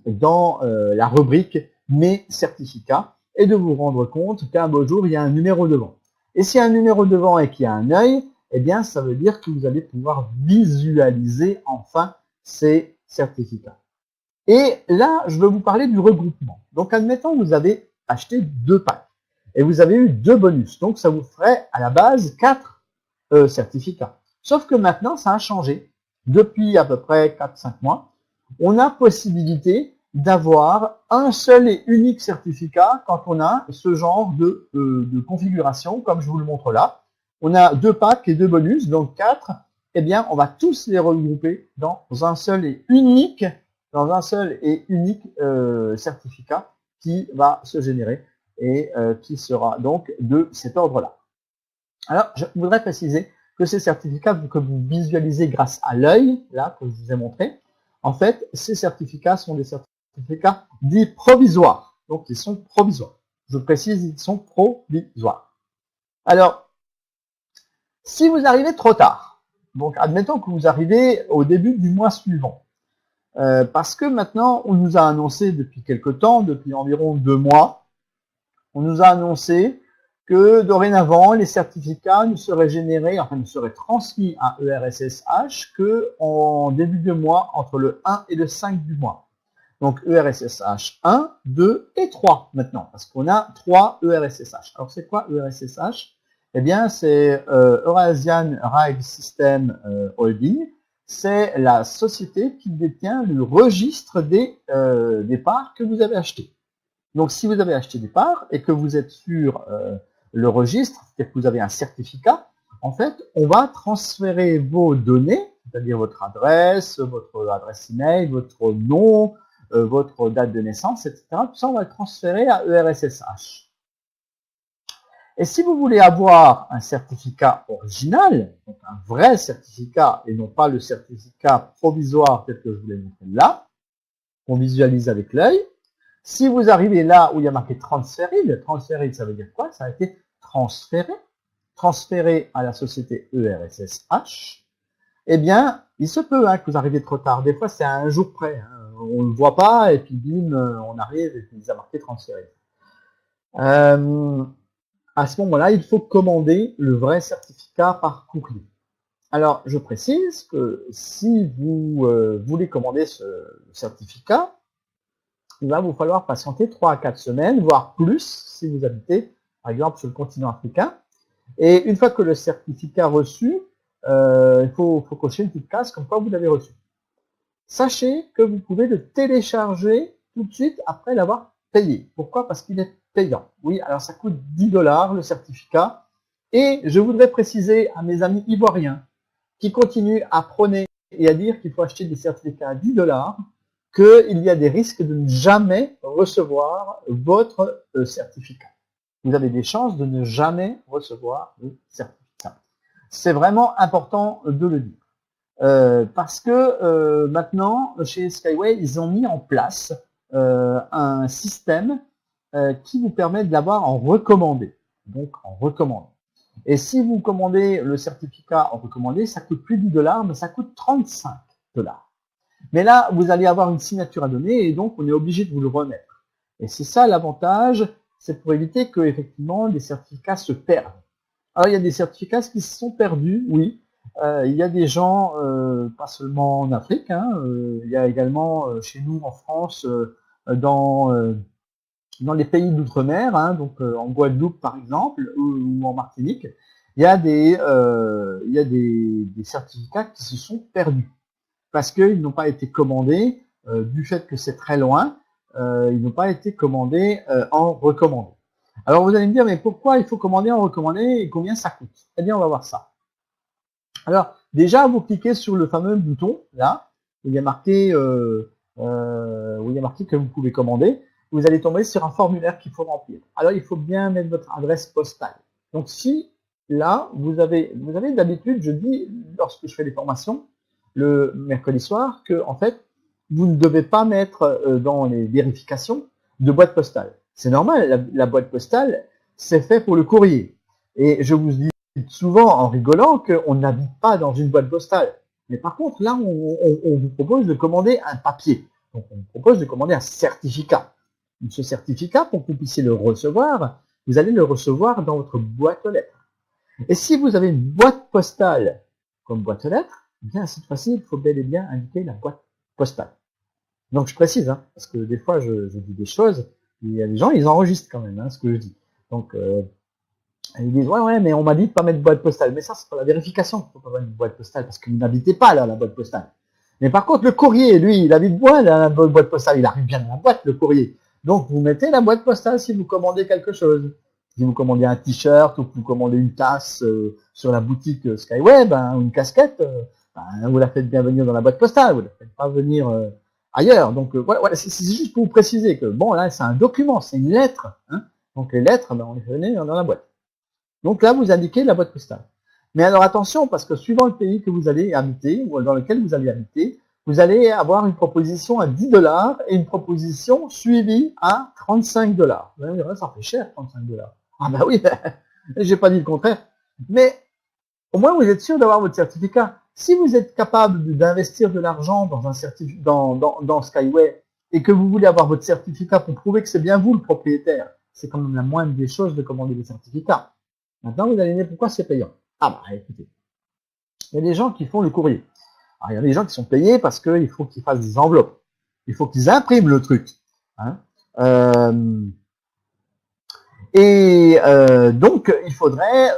dans la rubrique « Mes certificats » et de vous rendre compte qu'un beau jour, il y a un numéro devant. Et s'il y a un numéro devant et qu'il y a un œil, eh bien, ça veut dire que vous allez pouvoir visualiser enfin ces certificats. Et là, je veux vous parler du regroupement. Donc, admettons, vous avez acheté 2 packs et vous avez eu 2 bonus. Donc, ça vous ferait à la base 4 certificats. Sauf que maintenant, ça a changé. Depuis à peu près 4-5 mois, on a possibilité d'avoir un seul et unique certificat quand on a ce genre de configuration, comme je vous le montre là. On a 2 packs et 2 bonus, donc 4. Eh bien, on va tous les regrouper dans un seul et unique certificat qui va se générer et qui sera donc de cet ordre-là. Alors, je voudrais préciser que ces certificats que vous visualisez grâce à l'œil, là, que je vous ai montré, en fait, ces certificats sont des certificats dits provisoires. Donc, ils sont provisoires. Je précise, ils sont provisoires. Alors, si vous arrivez trop tard, donc admettons que vous arrivez au début du mois suivant, parce que maintenant, on nous a annoncé depuis quelque temps, depuis environ 2 mois, on nous a annoncé que dorénavant, les certificats ne seraient générés, enfin ne seraient transmis à ERSSH qu'en début de mois, entre le 1 et le 5 du mois. Donc ERSSH 1, 2 et 3 maintenant, parce qu'on a 3 ERSSH. Alors c'est quoi ERSSH? Eh bien, c'est Eurasian Rail System Holding. C'est la société qui détient le registre des parts que vous avez achetées. Donc, si vous avez acheté des parts et que vous êtes sur le registre, c'est-à-dire que vous avez un certificat, en fait, on va transférer vos données, c'est-à-dire votre adresse email, votre nom, votre date de naissance, etc. Tout ça, on va le transférer à ERSSH. Et si vous voulez avoir un certificat original, donc un vrai certificat et non pas le certificat provisoire tel que je vous l'ai montré là, qu'on visualise avec l'œil, si vous arrivez là où il y a marqué transféré, ça veut dire quoi? Ça a été transféré à la société ERSSH. Eh bien, il se peut que vous arriviez trop tard. Des fois, c'est à un jour près. On ne le voit pas et puis bim, on arrive et puis il a marqué transféré. À ce moment-là, il faut commander le vrai certificat par courrier. Alors, je précise que si vous voulez commander ce certificat, il va vous falloir patienter 3 à 4 semaines, voire plus, si vous habitez, par exemple, sur le continent africain. Et une fois que le certificat reçu, il faut cocher une petite case comme quoi vous l'avez reçu. Sachez que vous pouvez le télécharger tout de suite après l'avoir payé. Pourquoi? Parce qu'il est payant. Oui, alors ça coûte 10 $ le certificat. Et je voudrais préciser à mes amis ivoiriens qui continuent à prôner et à dire qu'il faut acheter des certificats à 10 $ qu'il y a des risques de ne jamais recevoir votre certificat. Vous avez des chances de ne jamais recevoir le certificat. C'est vraiment important de le dire. Parce que maintenant, chez Skyway, ils ont mis en place un système qui vous permet de l'avoir en recommandé. Donc, en recommandé. Et si vous commandez le certificat en recommandé, ça coûte plus de 10 $, mais ça coûte 35 $. Mais là, vous allez avoir une signature à donner et donc on est obligé de vous le remettre. Et c'est ça l'avantage, c'est pour éviter que effectivement des certificats se perdent. Alors il y a des certificats qui se sont perdus, oui. Il y a des gens, pas seulement en Afrique, hein, il y a également chez nous en France, dans les pays d'outre-mer, hein, donc en Guadeloupe par exemple, ou en Martinique, il y a des certificats qui se sont perdus parce qu'ils n'ont pas été commandés du fait que c'est très loin, ils n'ont pas été commandés en recommandé. Alors vous allez me dire, mais pourquoi il faut commander en recommandé et combien ça coûte? Eh bien, on va voir ça. Alors déjà, vous cliquez sur le fameux bouton là où il y a marqué que vous pouvez commander. Vous allez tomber sur un formulaire qu'il faut remplir. Alors, il faut bien mettre votre adresse postale. Donc, si là, vous avez d'habitude, je dis, lorsque je fais des formations, le mercredi soir, que, en fait, vous ne devez pas mettre dans les vérifications de boîte postale. C'est normal, la boîte postale, c'est fait pour le courrier. Et je vous dis souvent, en rigolant, qu'on n'habite pas dans une boîte postale. Mais par contre, là, on vous propose de commander un papier. Donc, on vous propose de commander un certificat. Ce certificat, pour que vous puissiez le recevoir, vous allez le recevoir dans votre boîte aux lettres. Et si vous avez une boîte postale comme boîte aux lettres, eh bien, cette fois-ci, il faut bel et bien indiquer la boîte postale. Donc, je précise, hein, parce que des fois, je dis des choses, et il y a des gens, ils enregistrent quand même ce que je dis. Donc, ils disent, ouais, mais on m'a dit de pas mettre de boîte postale. Mais ça, c'est pour la vérification qu'il faut pas mettre de boîte postale, parce que vous n'habitez pas là, la boîte postale. Mais par contre, le courrier, lui, il habite bien dans la boîte postale, il arrive bien dans la boîte, le courrier. Donc, vous mettez la boîte postale si vous commandez quelque chose. Si vous commandez un t-shirt ou que vous commandez une tasse sur la boutique Skyweb, ou une casquette, vous la faites bien venir dans la boîte postale, vous ne la faites pas venir ailleurs. Donc, voilà, c'est juste pour vous préciser que, bon, là, c'est un document, c'est une lettre. Hein. Donc, les lettres, on les fait venir dans la boîte. Donc là, vous indiquez la boîte postale. Mais alors, attention, parce que suivant le pays que vous allez habiter, ou dans lequel vous allez habiter, vous allez avoir une proposition à 10 $ et une proposition suivie à 35 $. Vous allez me dire, ça fait cher, 35 $. Ah bah oui, j'ai pas dit le contraire. Mais au moins, vous êtes sûr d'avoir votre certificat. Si vous êtes capable d'investir de l'argent dans un dans Skyway et que vous voulez avoir votre certificat pour prouver que c'est bien vous le propriétaire, c'est quand même la moindre des choses de commander des certificats. Maintenant, vous allez me dire pourquoi c'est payant. Ah bah écoutez, il y a des gens qui font le courrier. Alors, il y a des gens qui sont payés parce qu'il faut qu'ils fassent des enveloppes. Il faut qu'ils impriment le truc. Hein. Donc, il faudrait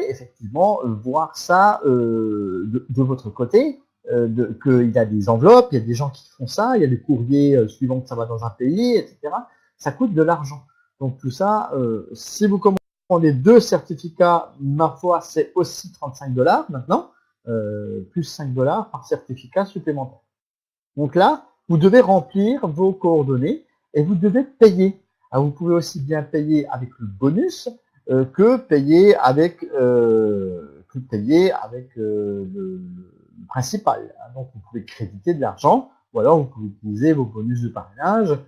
effectivement voir ça de votre côté, qu'il y a des enveloppes, il y a des gens qui font ça, il y a des courriers suivant que ça va dans un pays, etc. Ça coûte de l'argent. Donc, tout ça, si vous commandez 2 certificats, ma foi, c'est aussi 35 $ maintenant. Plus 5 $ par certificat supplémentaire. Donc là, vous devez remplir vos coordonnées et vous devez payer. Alors, vous pouvez aussi bien payer avec le bonus que payer avec le principal. Donc, vous pouvez créditer de l'argent ou alors vous pouvez utiliser vos bonus de parrainage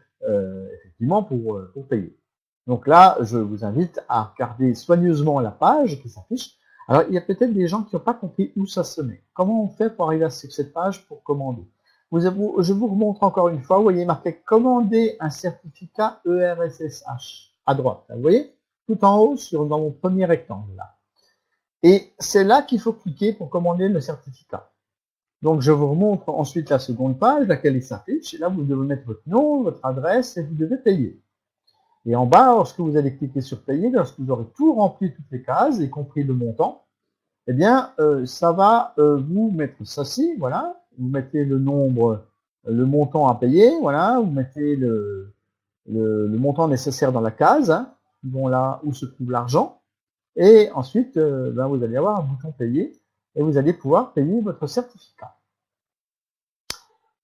effectivement pour payer. Donc là, je vous invite à regarder soigneusement la page qui s'affiche. Alors, il y a peut-être des gens qui n'ont pas compris où ça se met. Comment on fait pour arriver à cette page pour commander? Je vous remontre encore une fois. Vous voyez marqué « Commander un certificat ERSSH » à droite. Vous voyez? Tout en haut dans mon premier rectangle. Là. Et c'est là qu'il faut cliquer pour commander le certificat. Donc, je vous remontre ensuite la seconde page, laquelle il s'affiche. Et là, vous devez mettre votre nom, votre adresse et vous devez payer. Et en bas, lorsque vous allez cliquer sur payer, lorsque vous aurez tout rempli toutes les cases, y compris le montant, eh bien, ça va vous mettre ceci, voilà. Vous mettez le nombre, le montant à payer, voilà. Vous mettez le montant nécessaire dans la case, hein, bon, là où se trouve l'argent. Et ensuite, ben, vous allez avoir un bouton payer et vous allez pouvoir payer votre certificat.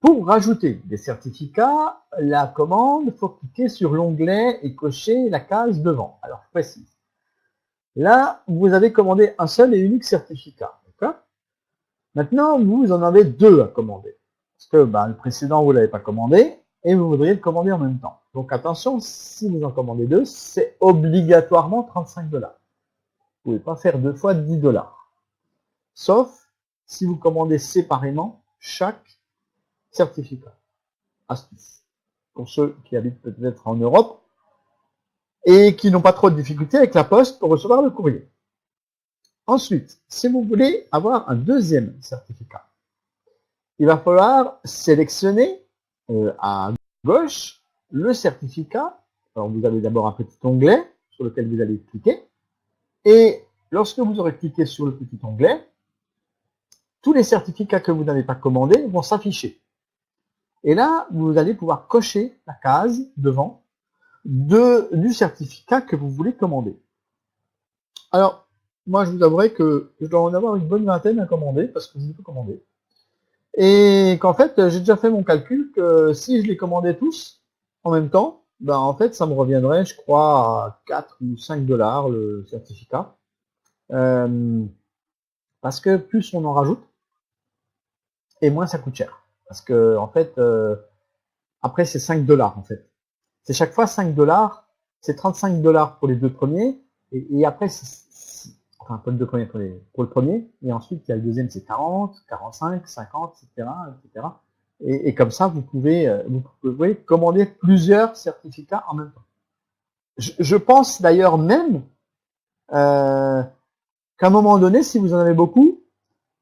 Pour rajouter des certificats, la commande, il faut cliquer sur l'onglet et cocher la case devant. Alors, je précise. Là, vous avez commandé un seul et unique certificat. Maintenant, vous en avez deux à commander. Parce que ben, le précédent, vous ne l'avez pas commandé et vous voudriez le commander en même temps. Donc attention, si vous en commandez deux, c'est obligatoirement 35 $. Vous ne pouvez pas faire 2 fois 10 $. Sauf si vous commandez séparément chaque certificat. Astuce. Pour ceux qui habitent peut-être en Europe et qui n'ont pas trop de difficultés avec la poste pour recevoir le courrier. Ensuite, si vous voulez avoir un deuxième certificat, il va falloir sélectionner à gauche le certificat. Alors, vous avez d'abord un petit onglet sur lequel vous allez cliquer. Et lorsque vous aurez cliqué sur le petit onglet, tous les certificats que vous n'avez pas commandés vont s'afficher. Et là, vous allez pouvoir cocher la case devant du certificat que vous voulez commander. Alors, moi, je vous avouerai que je dois en avoir une bonne vingtaine à commander, parce que je les peux commander. Et qu'en fait, j'ai déjà fait mon calcul que si je les commandais tous en même temps, ben en fait, ça me reviendrait, je crois, à 4 ou 5 $ le certificat. Parce que plus on en rajoute, et moins ça coûte cher. Parce que, en fait, après, c'est 5 $ en fait. C'est chaque fois 5 $, c'est 35 $ pour les deux premiers, et après, enfin, pas les deux premiers, pour le premier, et ensuite, il y a le deuxième, c'est 40, 45, 50, etc., etc. Et comme ça, vous pouvez commander plusieurs certificats en même temps. Je pense d'ailleurs même qu'à un moment donné, si vous en avez beaucoup,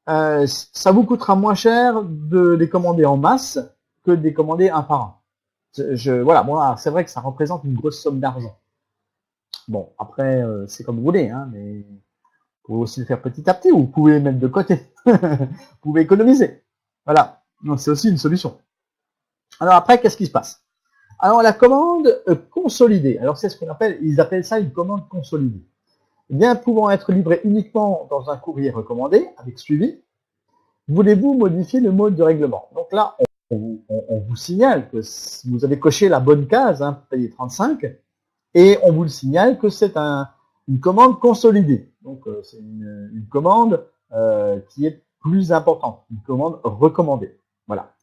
ça vous coûtera moins cher de les commander en masse que de les commander un par un. Voilà, moi, c'est vrai que ça représente une grosse somme d'argent. Bon, après, c'est comme vous voulez, hein, mais vous pouvez aussi le faire petit à petit, ou vous pouvez le mettre de côté. Vous pouvez économiser. Voilà, donc c'est aussi une solution. Alors après, qu'est-ce qui se passe? Alors la commande consolidée, alors c'est ce qu'on appelle, ils appellent ça une commande consolidée. Bien pouvant être livrée uniquement dans un courrier recommandé, avec suivi, voulez-vous modifier le mode de règlement? Donc là, on vous signale que si vous avez coché la bonne case, hein, payer 35, et on vous le signale que c'est une commande consolidée. Donc c'est une commande qui est plus importante, une commande recommandée. Voilà.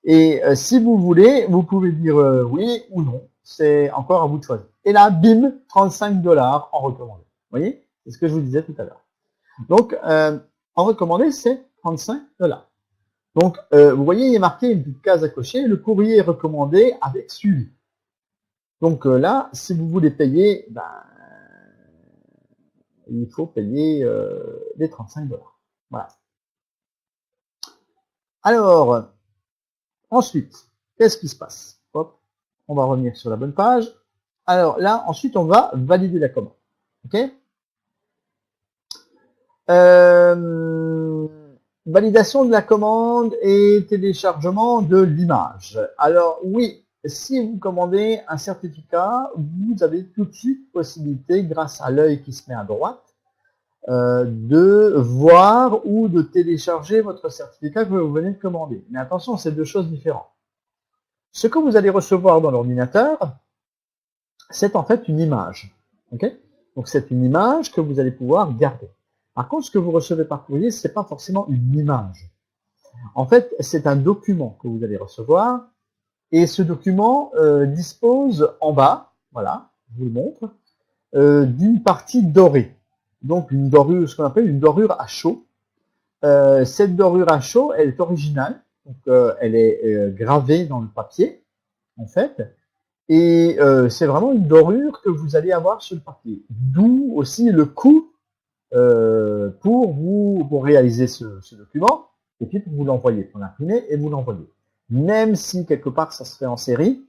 Et si vous voulez, vous pouvez dire oui ou non. C'est encore à vous de choisir. Et là, bim, 35 $ en recommandé. Vous voyez? C'est ce que je vous disais tout à l'heure. Donc, en recommandé, c'est 35 $. Donc, vous voyez, il est marqué une petite case à cocher, le courrier est recommandé avec suivi. Donc là, si vous voulez payer, ben, il faut payer les 35 $. Voilà. Alors, ensuite, qu'est-ce qui se passe? Hop, on va revenir sur la bonne page. Alors là, ensuite, on va valider la commande. OK? Validation de la commande et téléchargement de l'image. Alors oui, si vous commandez un certificat, vous avez tout de suite possibilité, grâce à l'œil qui se met à droite, de voir ou de télécharger votre certificat que vous venez de commander. Mais attention, c'est deux choses différentes. Ce que vous allez recevoir dans l'ordinateur, c'est en fait une image. Okay? Donc c'est une image que vous allez pouvoir garder. Par contre, ce que vous recevez par courrier, c'est pas forcément une image. En fait, c'est un document que vous allez recevoir, et ce document dispose en bas, voilà, je vous le montre, d'une partie dorée. Donc une dorure, ce qu'on appelle une dorure à chaud. Cette dorure à chaud, elle est originale, donc elle est gravée dans le papier, en fait, et c'est vraiment une dorure que vous allez avoir sur le papier. D'où aussi le coût pour réaliser ce document, et puis pour vous l'envoyer, pour l'imprimer et vous l'envoyer. Même si quelque part ça se fait en série,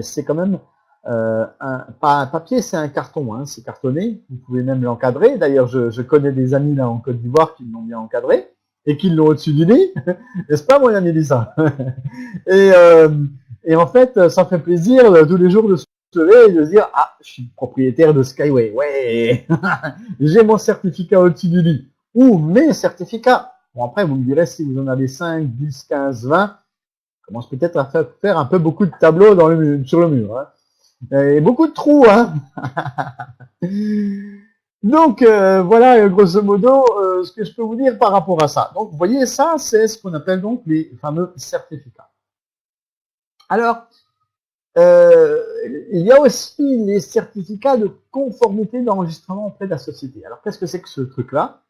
c'est quand même pas un papier, c'est un carton, hein, c'est cartonné. Vous pouvez même l'encadrer. D'ailleurs, je connais des amis là en Côte d'Ivoire qui l'ont bien encadré et qui l'ont au-dessus du lit. N'est-ce pas, mon ami Lisa? Et en fait, ça fait plaisir tous les jours de se lever et de se dire, ah, je suis propriétaire de Skyway. Ouais, j'ai mon certificat au-dessus du lit. Ou mes certificats. Bon, après, vous me direz si vous en avez 5, 10, 15, 20, commence peut-être à faire un peu beaucoup de tableaux sur le mur. Hein. Et beaucoup de trous. Hein. Donc, voilà, grosso modo, ce que je peux vous dire par rapport à ça. Donc, vous voyez, ça, c'est ce qu'on appelle donc les fameux certificats. Alors, il y a aussi les certificats de conformité d'enregistrement auprès de la société. Alors, qu'est-ce que c'est que ce truc-là?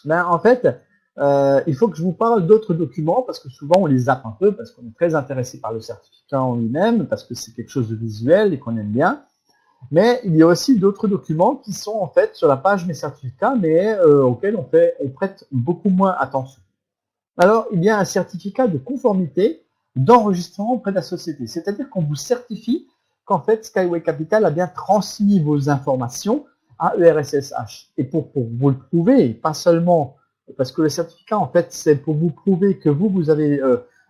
Ben, en fait, il faut que je vous parle d'autres documents parce que souvent on les zappe un peu parce qu'on est très intéressé par le certificat en lui-même, parce que c'est quelque chose de visuel et qu'on aime bien. Mais il y a aussi d'autres documents qui sont en fait sur la page Mes certificats, mais auxquels on prête beaucoup moins attention. Alors, il y a un certificat de conformité d'enregistrement auprès de la société. C'est-à-dire qu'on vous certifie qu'en fait Skyway Capital a bien transmis vos informations à ERSSH. Et pour vous le prouver, pas seulement parce que le certificat, en fait, c'est pour vous prouver que vous avez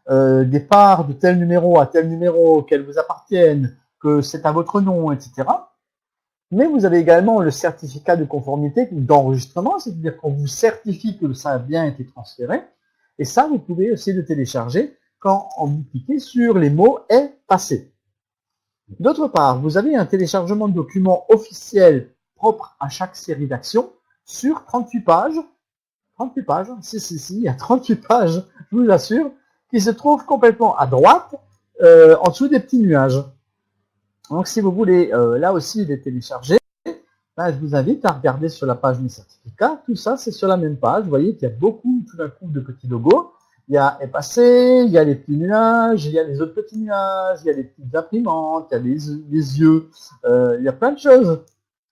des parts de tel numéro à tel numéro, qu'elles vous appartiennent, que c'est à votre nom, etc. Mais vous avez également le certificat de conformité d'enregistrement, c'est-à-dire qu'on vous certifie que ça a bien été transféré. Et ça, vous pouvez aussi le télécharger quand vous cliquez sur les mots « est passé ». D'autre part, vous avez un téléchargement de documents officiels propre à chaque série d'actions sur 38 pages. 38 pages, si, il y a 38 pages, je vous assure, qui se trouvent complètement à droite, en dessous des petits nuages. Donc, si vous voulez là aussi les télécharger, ben, je vous invite à regarder sur la page Mes certificats. Tout ça, c'est sur la même page. Vous voyez qu'il y a beaucoup, tout d'un coup, de petits logos. Il y a est passé, il y a les petits nuages, il y a les autres petits nuages, il y a les petites imprimantes, il y a les yeux, il y a plein de choses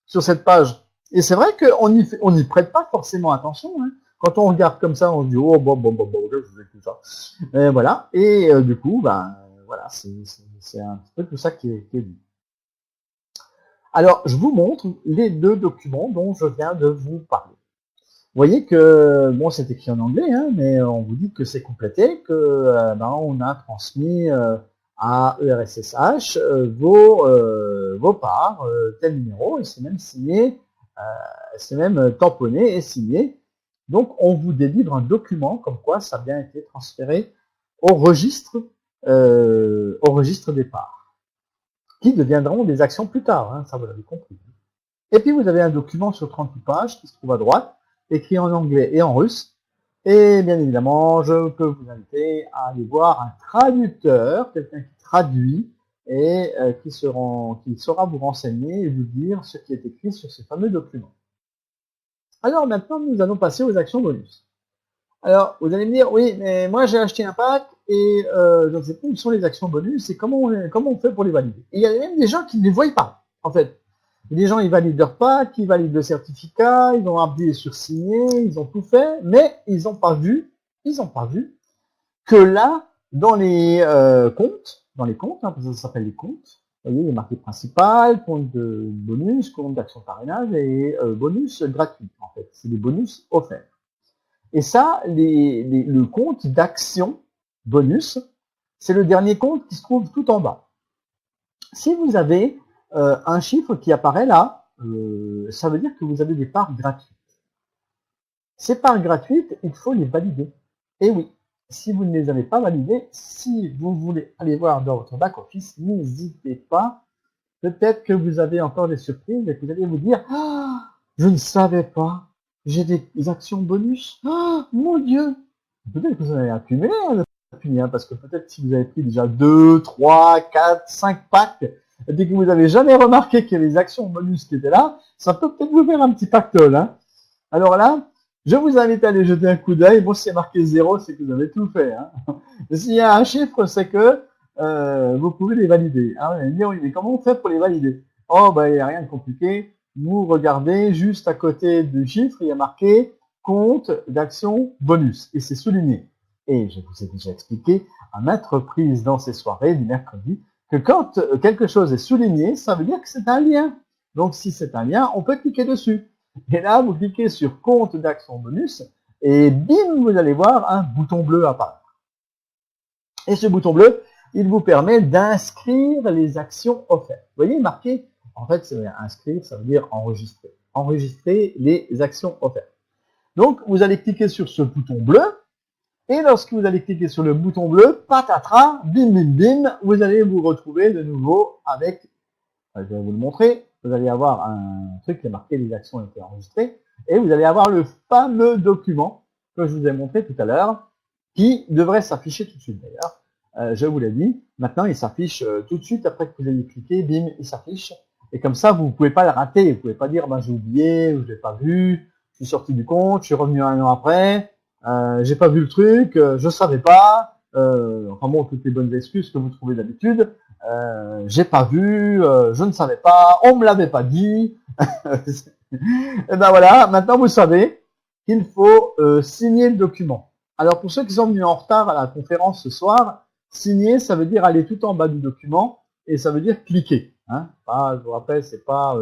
sur cette page. Et c'est vrai qu'on n'y prête pas forcément attention. Hein. Quand on regarde comme ça, on se dit oh bon, je vous ai tout ça. Et voilà. Et du coup, ben voilà, c'est un petit peu tout ça qui est dit. Alors, je vous montre les deux documents dont je viens de vous parler. Vous voyez que, bon, c'est écrit en anglais, hein, mais on vous dit que c'est complété, que on a transmis à ERSSH vos parts, tel numéro, et c'est même signé, c'est même tamponné et signé. Donc, on vous délivre un document comme quoi ça a bien été transféré au registre des parts, qui deviendront des actions plus tard, hein, ça vous l'avez compris. Et puis, vous avez un document sur 38 pages qui se trouve à droite, écrit en anglais et en russe. Et bien évidemment, je peux vous inviter à aller voir un traducteur, quelqu'un qui traduit et qui saura vous renseigner et vous dire ce qui est écrit sur ces fameux documents. Alors maintenant, nous allons passer aux actions bonus. Alors, vous allez me dire, oui, mais moi j'ai acheté un pack et je ne sais pas où sont les actions bonus et comment on fait pour les valider. Et il y a même des gens qui ne les voient pas, en fait. Les gens, ils valident leur pack, ils valident le certificat, ils ont appuyé sur signer, ils ont tout fait, mais ils n'ont pas vu que là, dans les comptes, hein, parce que ça s'appelle les comptes, vous voyez, il y a marqué principal, compte de bonus, compte d'action de parrainage et bonus gratuit, en fait. C'est des bonus offerts. Et ça, le compte d'action bonus, c'est le dernier compte qui se trouve tout en bas. Si vous avez un chiffre qui apparaît là, ça veut dire que vous avez des parts gratuites. Ces parts gratuites, il faut les valider. Et oui, si vous ne les avez pas validées, si vous voulez aller voir dans votre back-office, n'hésitez pas. Peut-être que vous avez encore des surprises et que vous allez vous dire « Ah, je ne savais pas, j'ai des actions bonus. Ah, mon Dieu !» Peut-être que vous en avez accumulé depuis, hein, parce que peut-être si vous avez pris déjà 2, 3, 4, 5 packs, et que vous n'avez jamais remarqué qu'il y avait des actions bonus qui étaient là, ça peut peut-être vous faire un petit pactole. Hein. Alors là, je vous invite à aller jeter un coup d'œil. Bon, si c'est marqué 0, c'est que vous avez tout fait. Hein. S'il y a un chiffre, c'est que vous pouvez les valider. Ah, oui, mais comment on fait pour les valider? Oh, ben, il n'y a rien de compliqué. Vous regardez juste à côté du chiffre, il y a marqué compte d'action bonus. Et c'est souligné. Et je vous ai déjà expliqué à maintes reprises dans ces soirées du mercredi que quand quelque chose est souligné, ça veut dire que c'est un lien. Donc si c'est un lien, on peut cliquer dessus. Et là, vous cliquez sur compte d'action bonus et bim, vous allez voir un bouton bleu apparaître. Et ce bouton bleu, il vous permet d'inscrire les actions offertes. Vous voyez, marqué, en fait, c'est inscrire, ça veut dire enregistrer. Enregistrer les actions offertes. Donc, vous allez cliquer sur ce bouton bleu. Et lorsque vous allez cliquer sur le bouton bleu, patatras, bim, bim, bim, vous allez vous retrouver de nouveau avec, je vais vous le montrer, vous allez avoir un truc qui est marqué les actions ont été enregistrées, et vous allez avoir le fameux document que je vous ai montré tout à l'heure, qui devrait s'afficher tout de suite d'ailleurs. Je vous l'ai dit, maintenant il s'affiche tout de suite après que vous ayez cliqué, bim, il s'affiche, et comme ça vous ne pouvez pas le rater, vous ne pouvez pas dire j'ai oublié, ou je l'ai pas vu, je suis sorti du compte, je suis revenu un an après, j'ai pas vu le truc, je savais pas, enfin bon, toutes les bonnes excuses que vous trouvez d'habitude, j'ai pas vu, je ne savais pas, on me l'avait pas dit. Et ben voilà, maintenant vous savez qu'il faut signer le document. Alors pour ceux qui sont venus en retard à la conférence ce soir, signer, ça veut dire aller tout en bas du document et ça veut dire cliquer. Hein. Pas, je vous rappelle, c'est pas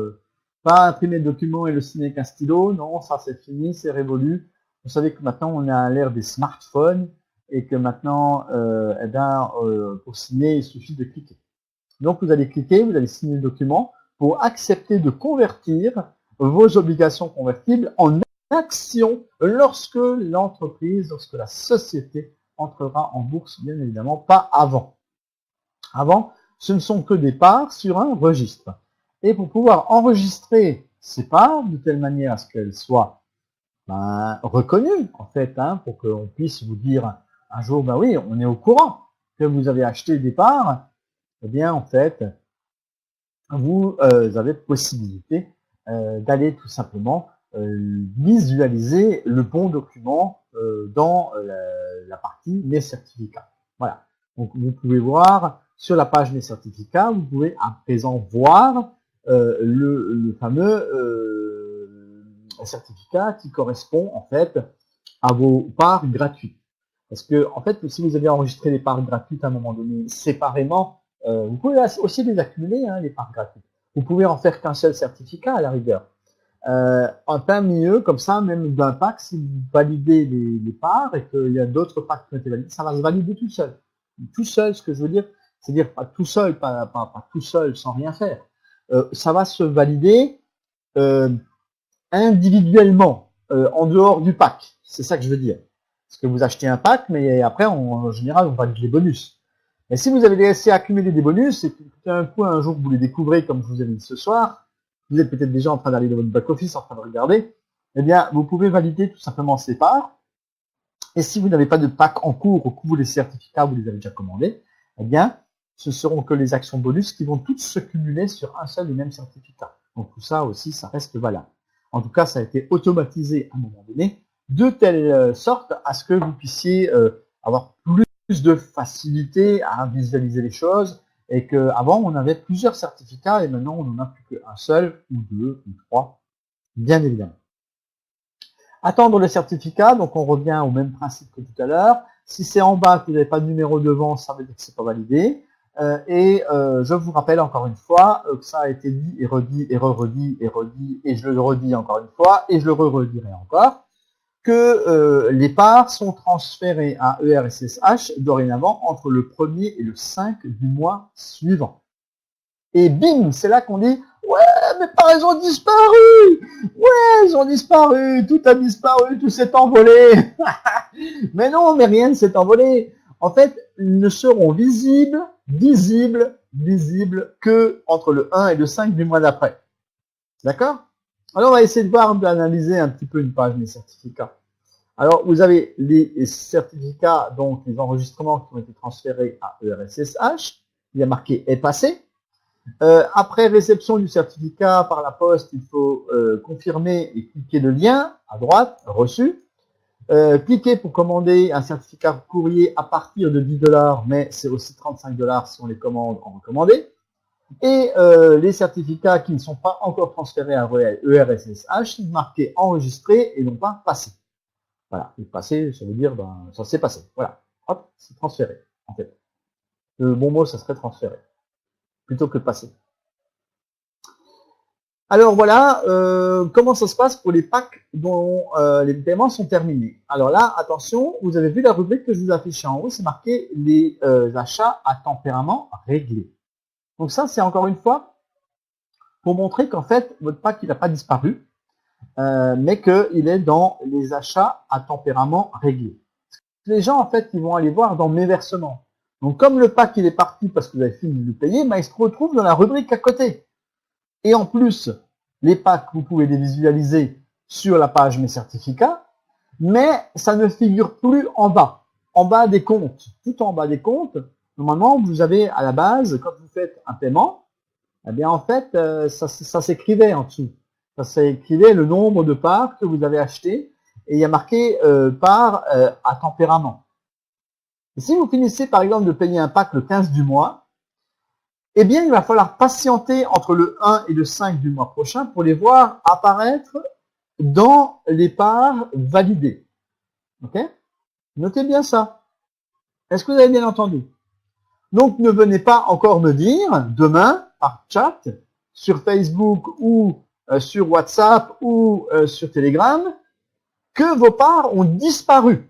imprimer le document et le signer avec un stylo. Non, ça c'est fini, c'est révolu. Vous savez que maintenant on est à l'ère des smartphones et que maintenant, pour signer, il suffit de cliquer. Donc vous allez cliquer, vous allez signer le document pour accepter de convertir vos obligations convertibles en actions lorsque l'entreprise, lorsque la société entrera en bourse, bien évidemment, pas avant. Avant, ce ne sont que des parts sur un registre. Et pour pouvoir enregistrer ces parts de telle manière à ce qu'elles soient reconnues, en fait, pour qu'on puisse vous dire un jour, oui, on est au courant que vous avez acheté des parts, eh bien, en fait, vous avez possibilité d'aller tout simplement visualiser le bon document dans la partie mes certificats. Voilà. Donc, vous pouvez voir sur la page mes certificats, vous pouvez à présent voir le fameux certificat qui correspond en fait à vos parts gratuites. Parce que, en fait, si vous avez enregistré les parts gratuites à un moment donné séparément, vous pouvez aussi les accumuler, les parts gratuites. Vous pouvez en faire qu'un seul certificat à la rigueur. En plein milieu, comme ça, même d'un pack, si vous validez les parts et qu'il y a d'autres packs qui ont été validés, ça va se valider tout seul. Tout seul, ce que je veux dire, c'est-à-dire pas tout seul, pas tout seul sans rien faire. Ça va se valider individuellement, en dehors du pack. C'est ça que je veux dire. Parce que vous achetez un pack, mais après, en général, on valide les bonus. Mais si vous avez laissé accumuler des bonus et que tout d'un coup, un jour, vous les découvrez, comme je vous ai dit ce soir, vous êtes peut-être déjà en train d'aller dans votre back-office, en train de regarder, eh bien, vous pouvez valider tout simplement ces parts. Et si vous n'avez pas de pack en cours ou que vous les certificats, vous les avez déjà commandés, eh bien, ce seront que les actions bonus qui vont toutes se cumuler sur un seul et même certificat. Donc tout ça aussi, ça reste valable. En tout cas, ça a été automatisé à un moment donné, de telle sorte à ce que vous puissiez avoir plus de facilité à visualiser les choses et qu'avant, on avait plusieurs certificats et maintenant, on n'en a plus qu'un seul ou deux ou trois, bien évidemment. Attendre le certificat, donc on revient au même principe que tout à l'heure. Si c'est en bas que vous n'avez pas de numéro devant, ça veut dire que c'est pas validé. Je vous rappelle encore une fois que ça a été dit et redit et re-redit et redit et je le redis encore une fois et je le re-redirai encore que les parts sont transférées à ERSSH dorénavant entre le 1er et le 5 du mois suivant. Et bim, c'est là qu'on dit ouais, mes parts elles ont disparu, ouais, elles ont disparu, tout a disparu, tout s'est envolé. Mais non, mais rien ne s'est envolé. En fait, ils ne seront visibles que entre le 1 et le 5 du mois d'après. D'accord? Alors, on va essayer de voir, d'analyser un petit peu une page des certificats. Alors, vous avez les certificats, donc les enregistrements qui ont été transférés à ERSSH. Il y a marqué est passé. Après réception du certificat par la poste, il faut confirmer et cliquer le lien à droite, reçu. Cliquez pour commander un certificat courrier à partir de 10$, mais c'est aussi 35$ si on les commande en recommandé. Et les certificats qui ne sont pas encore transférés à ERSSH, marqués enregistrés et non pas passés. Voilà, et passer, ça veut dire, ben, ça s'est passé. Voilà, hop, c'est transféré, en fait. Le bon mot, ça serait transféré, plutôt que passer. Alors voilà, comment ça se passe pour les packs dont les paiements sont terminés. Alors là, attention, vous avez vu la rubrique que je vous affiche en haut, c'est marqué les achats à tempérament réglé. Donc ça, c'est encore une fois pour montrer qu'en fait, votre pack, il n'a pas disparu, mais qu'il est dans les achats à tempérament réglé. Les gens, en fait, ils vont aller voir dans mes versements. Donc comme le pack, il est parti parce que vous avez fini de le payer, ben, il se retrouve dans la rubrique à côté. Et en plus, les packs, vous pouvez les visualiser sur la page Mes certificats, mais ça ne figure plus en bas des comptes. Tout en bas des comptes, normalement, vous avez à la base, quand vous faites un paiement, eh bien en fait, ça s'écrivait en dessous. Ça s'écrivait le nombre de parts que vous avez acheté et il y a marqué part à tempérament. Et si vous finissez par exemple de payer un pack le 15 du mois, eh bien, il va falloir patienter entre le 1 et le 5 du mois prochain pour les voir apparaître dans les parts validées. Ok? Notez bien ça. Est-ce que vous avez bien entendu? Donc, ne venez pas encore me dire demain par chat sur Facebook ou sur WhatsApp ou sur Telegram que vos parts ont disparu.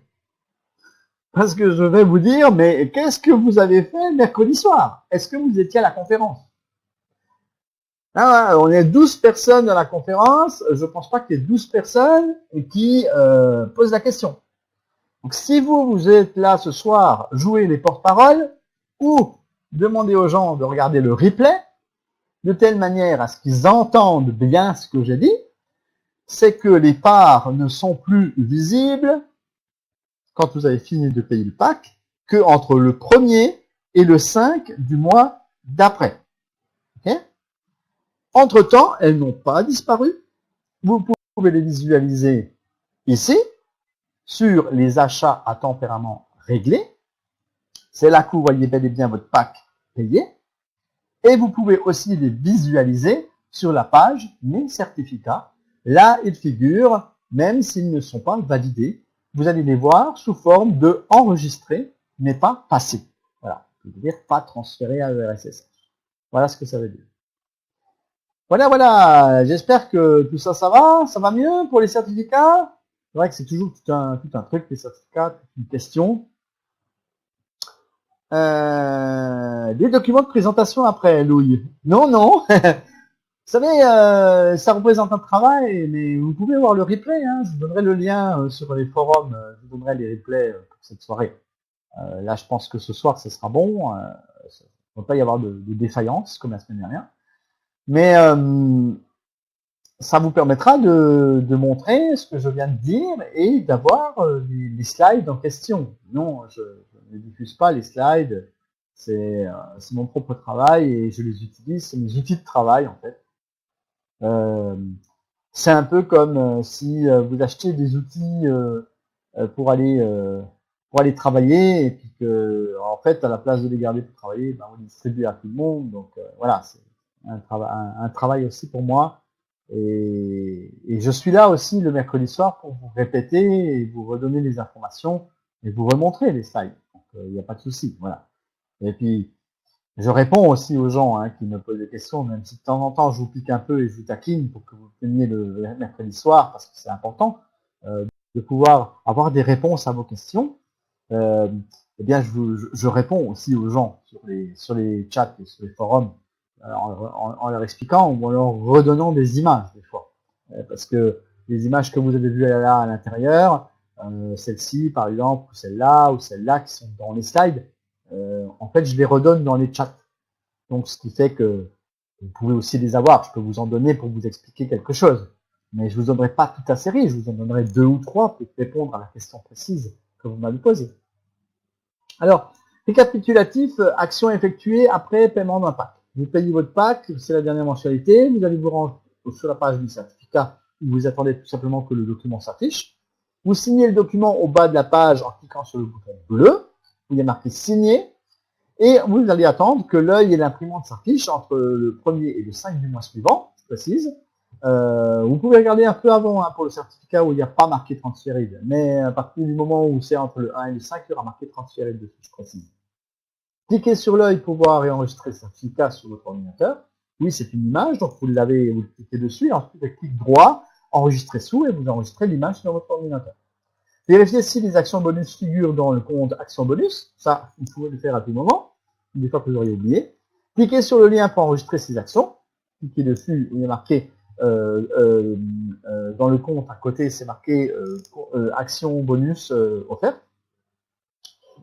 Parce que je vais vous dire, mais qu'est-ce que vous avez fait mercredi soir? Est-ce que vous étiez à la conférence? Là, on est 12 personnes à la conférence. Je ne pense pas qu'il y ait 12 personnes qui posent la question. Donc, si vous êtes là ce soir, jouez les porte-paroles ou demandez aux gens de regarder le replay de telle manière à ce qu'ils entendent bien ce que j'ai dit, c'est que les parts ne sont plus visibles quand vous avez fini de payer le pack, que entre le 1er et le 5 du mois d'après. Okay? Entre-temps, elles n'ont pas disparu. Vous pouvez les visualiser ici, sur les achats à tempérament réglé. C'est là que vous voyez bel et bien votre pack payé. Et vous pouvez aussi les visualiser sur la page Mes certificats. Là, ils figurent, même s'ils ne sont pas validés. Vous allez les voir sous forme de enregistré, mais pas passé. Voilà, ça veut dire pas transféré à ERSS. Voilà ce que ça veut dire. Voilà, j'espère que tout ça, ça va mieux pour les certificats. C'est vrai que c'est toujours tout un truc, les certificats, toute une question. Des documents de présentation après, Louis. Non. Vous savez, ça représente un travail, mais vous pouvez voir le replay. Hein. Je vous donnerai le lien sur les forums. Je vous donnerai les replays pour cette soirée. Là, je pense que ce soir, ce sera bon. Il ne va pas y avoir de défaillance comme la semaine dernière. Mais ça vous permettra de montrer ce que je viens de dire et d'avoir les slides en question. Non, je ne diffuse pas les slides. C'est mon propre travail et je les utilise. C'est mes outils de travail, en fait. C'est un peu comme si vous achetez des outils pour aller travailler et puis que en fait à la place de les garder pour travailler, ben, on les distribue à tout le monde. Donc voilà, c'est un travail aussi pour moi et je suis là aussi le mercredi soir pour vous répéter et vous redonner les informations et vous remontrer les slides. Donc il n'y a pas de souci, voilà. Et puis je réponds aussi aux gens qui me posent des questions, même si de temps en temps je vous pique un peu et je vous taquine pour que vous veniez le mercredi soir, parce que c'est important de pouvoir avoir des réponses à vos questions. Eh bien, je réponds aussi aux gens sur les chats et sur les forums en leur expliquant ou en leur redonnant des images des fois. Parce que les images que vous avez vues là à l'intérieur, celle-ci par exemple, ou celle-là qui sont dans les slides, en fait, je les redonne dans les chats. Donc, ce qui fait que vous pouvez aussi les avoir. Je peux vous en donner pour vous expliquer quelque chose. Mais je ne vous donnerai pas toute la série. Je vous en donnerai 2 ou 3 pour répondre à la question précise que vous m'avez posée. Alors, récapitulatif, action effectuée après paiement d'un pack. Vous payez votre pack, c'est la dernière mensualité. Vous allez vous rendre sur la page du certificat où vous attendez tout simplement que le document s'affiche. Vous signez le document au bas de la page en cliquant sur le bouton bleu. Où il y a marqué signer, et vous allez attendre que l'œil et l'imprimante s'affichent entre le 1er et le 5 du mois suivant, je précise, Vous pouvez regarder un peu avant pour le certificat où il n'y a pas marqué transféride, mais à partir du moment où c'est entre le 1 et le 5, il y aura marqué transféride dessus, je précise. Cliquez sur l'œil pour voir et enregistrer le certificat sur votre ordinateur. Oui, c'est une image, donc vous le cliquez dessus, et ensuite vous cliquez droit, enregistrer sous, et vous enregistrez l'image sur votre ordinateur. Vérifiez si les actions bonus figurent dans le compte Action Bonus. Ça, vous pouvez le faire à tout moment, des fois que vous auriez oublié. Cliquez sur le lien pour enregistrer ces actions. Cliquez dessus, où il est marqué dans le compte à côté, c'est marqué Action Bonus offerte.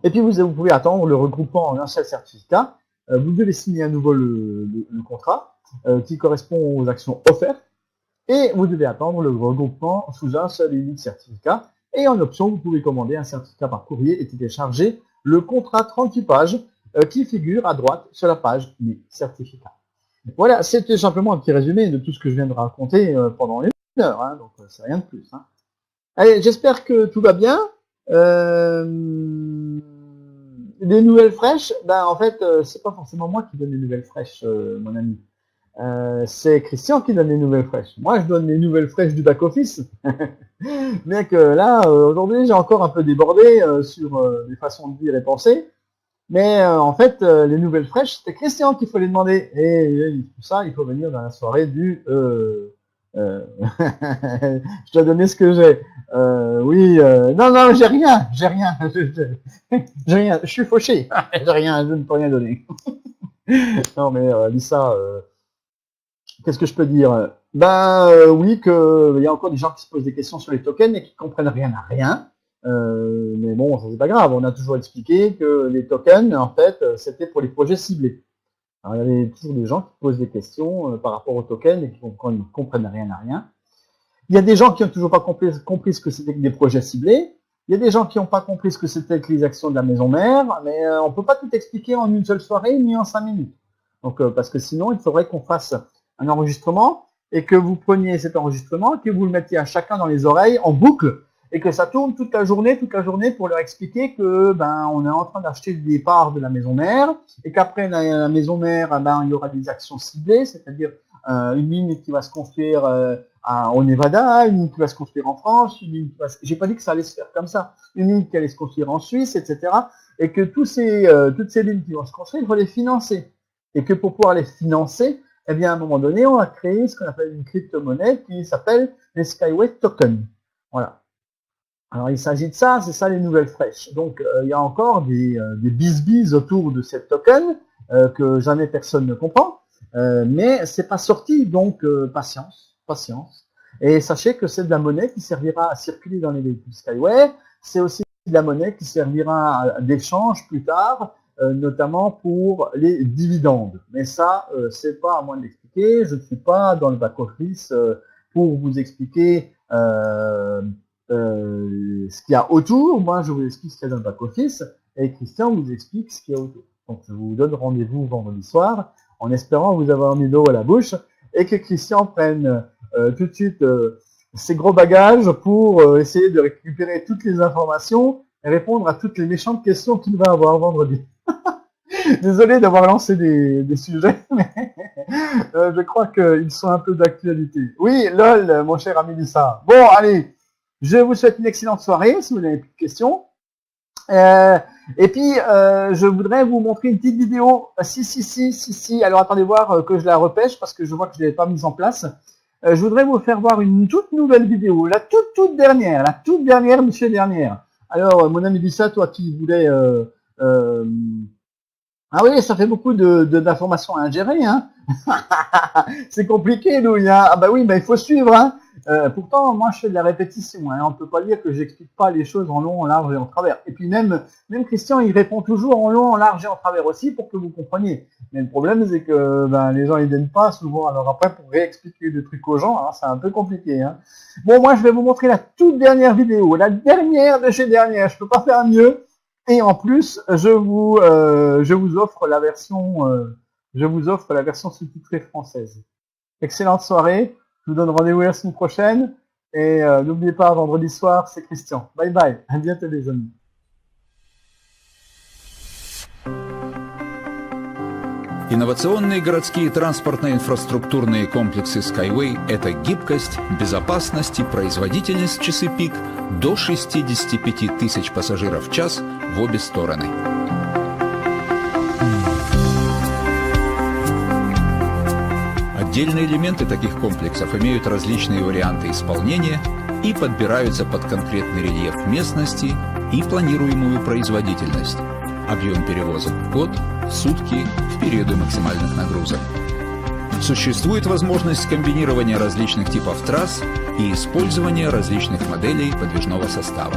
Et puis vous pouvez attendre le regroupement en un seul certificat. Vous devez signer à nouveau le contrat qui correspond aux actions offertes. Et vous devez attendre le regroupement sous un seul et unique certificat. Et en option, vous pouvez commander un certificat par courrier et télécharger le contrat 38 pages qui figure à droite sur la page Mes certificats. Voilà, c'était simplement un petit résumé de tout ce que je viens de raconter pendant une heure. Hein, donc, c'est rien de plus. Hein. Allez, j'espère que tout va bien. Les nouvelles fraîches, ben en fait, c'est pas forcément moi qui donne les nouvelles fraîches, mon ami. C'est Christian qui donne les nouvelles fraîches. Moi, je donne les nouvelles fraîches du back-office. Bien que là, aujourd'hui, j'ai encore un peu débordé sur les façons de dire et penser. Mais en fait, les nouvelles fraîches, c'est Christian qu'il faut les demander. Et tout ça, il faut venir dans la soirée du... je dois donner ce que j'ai. Oui, non, j'ai rien. J'ai rien, je suis fauché. J'ai rien, je ne peux rien donner. Non, mais Lisa... qu'est-ce que je peux dire? Oui, il y a encore des gens qui se posent des questions sur les tokens et qui comprennent rien à rien. Mais bon, ça c'est pas grave. On a toujours expliqué que les tokens, en fait, c'était pour les projets ciblés. Alors, il y avait toujours des gens qui posent des questions par rapport aux tokens et qui ne comprennent rien à rien. Il y a des gens qui n'ont toujours pas compris ce que c'était que des projets ciblés. Il y a des gens qui n'ont pas compris ce que c'était que les actions de la maison mère. Mais on ne peut pas tout expliquer en une seule soirée ni en 5 minutes. Donc, parce que sinon, il faudrait qu'on fasse un enregistrement et que vous preniez cet enregistrement, que vous le mettiez à chacun dans les oreilles en boucle et que ça tourne toute la journée pour leur expliquer que on est en train d'acheter des parts de la maison mère et qu'après la maison mère, il y aura des actions ciblées, c'est-à-dire une ligne qui va se construire au Nevada, une ligne qui va se construire en France, une ligne qui va j'ai pas dit que ça allait se faire comme ça, une ligne qui allait se construire en Suisse, etc. Et que toutes ces lignes qui vont se construire, il faut les financer. Et que pour pouvoir les financer, eh bien, à un moment donné, on a créé ce qu'on appelle une crypto-monnaie qui s'appelle les Skyway Tokens. Voilà. Alors, il s'agit de ça, c'est ça les nouvelles fraîches. Donc, il y a encore des bisbis autour de cette token que jamais personne ne comprend, mais c'est pas sorti, donc patience. Et sachez que c'est de la monnaie qui servira à circuler dans les véhicules Skyway. C'est aussi de la monnaie qui servira d'échange plus tard, notamment pour les dividendes. Mais ça, c'est pas à moi de l'expliquer. Je ne suis pas dans le back-office pour vous expliquer ce qu'il y a autour. Moi, je vous explique ce qu'il y a dans le back-office et Christian vous explique ce qu'il y a autour. Donc, je vous donne rendez-vous vendredi soir en espérant vous avoir mis l'eau à la bouche et que Christian prenne tout de suite ses gros bagages pour essayer de récupérer toutes les informations et répondre à toutes les méchantes questions qu'il va avoir vendredi. Désolé d'avoir lancé des sujets, mais je crois qu'ils sont un peu d'actualité. Oui, lol, mon cher ami Lisa. Bon, allez, je vous souhaite une excellente soirée, si vous n'avez plus de questions. Et puis, je voudrais vous montrer une petite vidéo. Si. Alors, attendez voir que je la repêche, parce que je vois que je ne l'avais pas mise en place. Je voudrais vous faire voir une toute nouvelle vidéo, la toute dernière, monsieur dernière. Alors, mon ami Lisa, toi qui voulais... Ah oui, ça fait beaucoup d'informations à ingérer, hein. C'est compliqué, Louis, hein. Ah bah oui, il faut suivre, hein. Pourtant, moi, je fais de la répétition, hein. On peut pas dire que j'explique pas les choses en long, en large et en travers. Et puis même Christian, il répond toujours en long, en large et en travers aussi pour que vous compreniez. Mais le problème, c'est que les gens, ils viennent pas souvent. Alors après, pour réexpliquer des trucs aux gens, hein, c'est un peu compliqué, hein. Bon, moi, je vais vous montrer la toute dernière vidéo, la dernière de chez dernière. Je peux pas faire mieux. Et en plus, je vous offre la version sous-titrée française. Excellente soirée. Je vous donne rendez-vous la semaine prochaine. Et n'oubliez pas, vendredi soir, c'est Christian. Bye bye. À bientôt les amis. Инновационные городские транспортно-инфраструктурные комплексы Skyway – это гибкость, безопасность и производительность в часы пик до 65 тысяч пассажиров в час в обе стороны. Отдельные элементы таких комплексов имеют различные варианты исполнения и подбираются под конкретный рельеф местности и планируемую производительность, объем перевозок в год, в сутки, в периоды максимальных нагрузок. Существует возможность комбинирования различных типов трасс и использования различных моделей подвижного состава.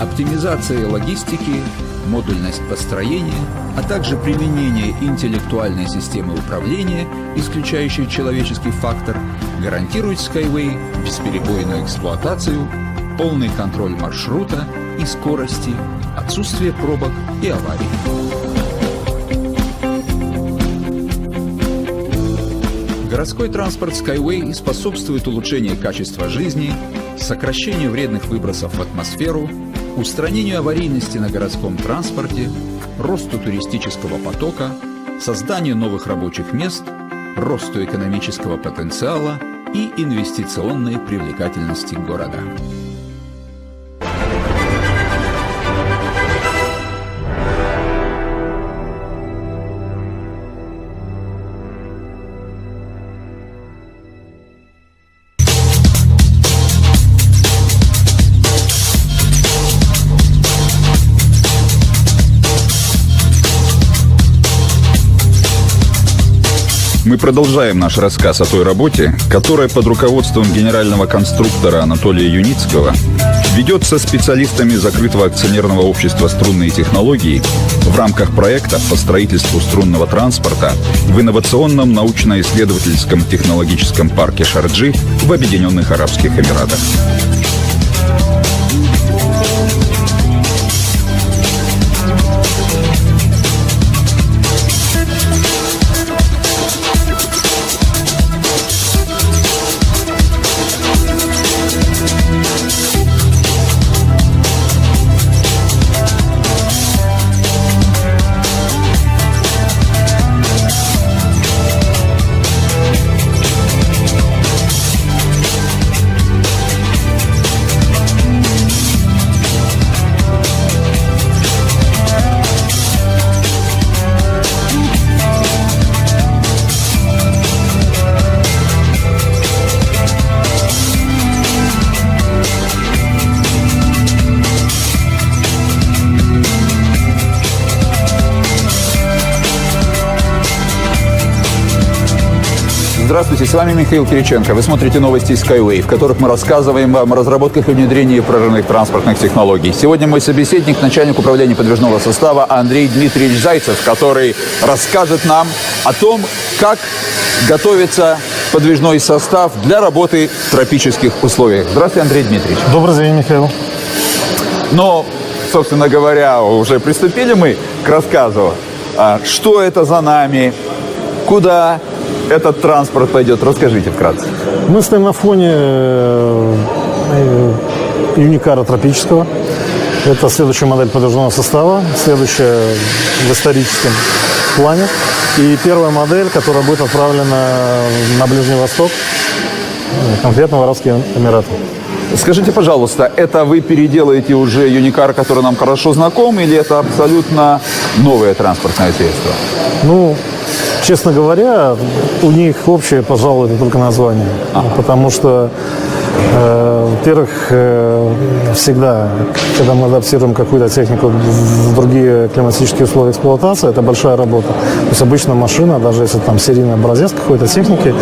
Оптимизация логистики, модульность построения, а также применение интеллектуальной системы управления, исключающей человеческий фактор, гарантирует Skyway бесперебойную эксплуатацию, полный контроль маршрута и скорости, отсутствие пробок и аварий. Городской транспорт Skyway способствует улучшению качества жизни, сокращению вредных выбросов в атмосферу, устранению аварийности на городском транспорте, росту туристического потока, созданию новых рабочих мест, росту экономического потенциала и инвестиционной привлекательности города. Мы продолжаем наш рассказ о той работе, которая под руководством генерального конструктора Анатолия Юницкого ведется специалистами закрытого акционерного общества «Струнные технологии» в рамках проекта по строительству струнного транспорта в инновационном научно-исследовательском технологическом парке Шарджи в Объединенных Арабских Эмиратах. Здравствуйте, с вами Михаил Кириченко. Вы смотрите новости Skyway, в которых мы рассказываем вам о разработках и внедрении прорывных транспортных технологий. Сегодня мой собеседник, начальник управления подвижного состава Андрей Дмитриевич Зайцев, который расскажет нам о том, как готовится подвижной состав для работы в тропических условиях. Здравствуйте, Андрей Дмитриевич. Добрый день, Михаил. Но, собственно говоря, уже приступили мы к рассказу. Что это за нами? Куда этот транспорт пойдет? Расскажите вкратце. Мы стоим на фоне Юникара тропического. Это следующая модель подвижного состава, следующая в историческом плане. И первая модель, которая будет отправлена на Ближний Восток, конкретно в Арабские Эмираты. Скажите, пожалуйста, это вы переделаете уже Юникар, который нам хорошо знаком, или это абсолютно новое транспортное средство? Ну, честно говоря, у них общее, пожалуй, это только название. Потому что, во-первых, всегда, когда мы адаптируем какую-то технику в другие климатические условия эксплуатации, это большая работа. То есть обычно машина, даже если там серийный образец какой-то техники,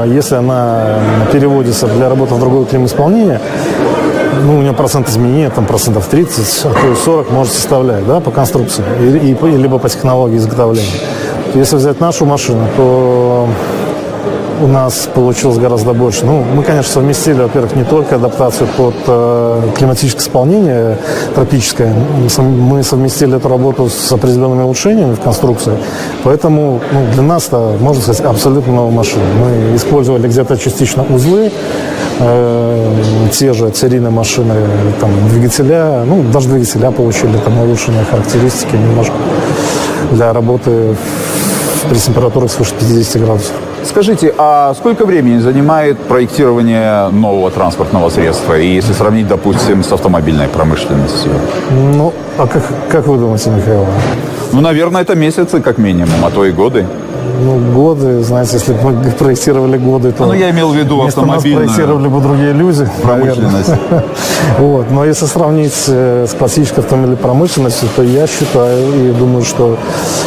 если она переводится для работы в другое климоисполнение, ну, у нее процент изменения, там, процентов 30, а то и 40 может составлять, да, по конструкции, либо по технологии изготовления. Если взять нашу машину, то у нас получилось гораздо больше. Ну, мы, конечно, совместили, во-первых, не только адаптацию под климатическое исполнение тропическое, мы совместили эту работу с определенными улучшениями в конструкции. Поэтому для нас это, можно сказать, абсолютно новая машина. Мы использовали где-то частично узлы, те же серийные машины, там, двигателя, ну, даже двигателя получили там улучшенные характеристики немножко для работы при температурах свыше 50 градусов. Скажите, а сколько времени занимает проектирование нового транспортного средства, и если сравнить, допустим, с автомобильной промышленностью? Ну, а как вы думаете, Михаил? Ну, наверное, это месяцы как минимум, а то и годы. Ну, годы, знаете, если бы мы проектировали годы, то... Ну, я имел в виду вместо нас автомобильную проектировали бы другие люди, промышленность. наверное. Вот. Но если сравнить с классической автомобильной промышленностью, то я считаю и думаю, что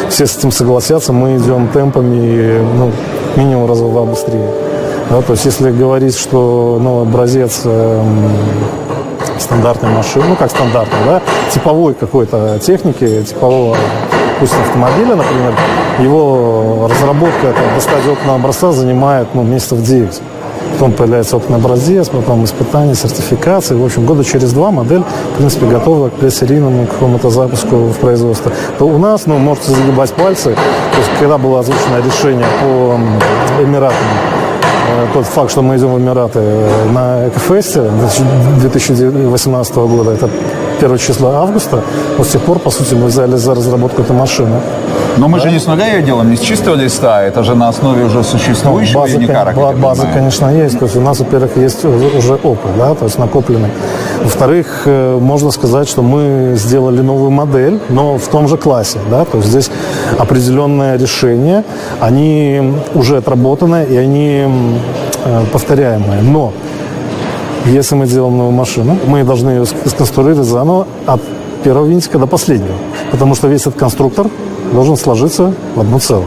все с этим согласятся, мы идем темпами, ну, минимум раза в 2 быстрее. Да, то есть если говорить, что новый образец стандартной машины, ну как стандартной, да, типовой какой-то техники, типового, пусть автомобиля, например, его разработка до стадии опытного образца занимает месяцев 9. Потом появляется опытный образец, потом испытания, сертификации. В общем, года через 2 модель, в принципе, готова к предсерийному какому-то запуску в производство. То у нас, можете загибать пальцы, то есть, когда было озвучено решение по Эмиратам, тот факт, что мы идем в Эмираты на Экофесте 2018 года, это 1 число августа, вот с тех пор, по сути, мы взяли за разработку этой машины. Но мы же не с нуля ее делаем, не с чистого листа, это же на основе уже существующего юникара. База, конечно, есть. То есть у нас, во-первых, есть уже опыт, да, то есть накопленный. Во-вторых, можно сказать, что мы сделали новую модель, но в том же классе, да, то есть здесь определенные решения, они уже отработаны и они повторяемые. Но если мы делаем новую машину, мы должны ее сконструировать заново от первого винтика до последнего, потому что весь этот конструктор должен сложиться в одно целое.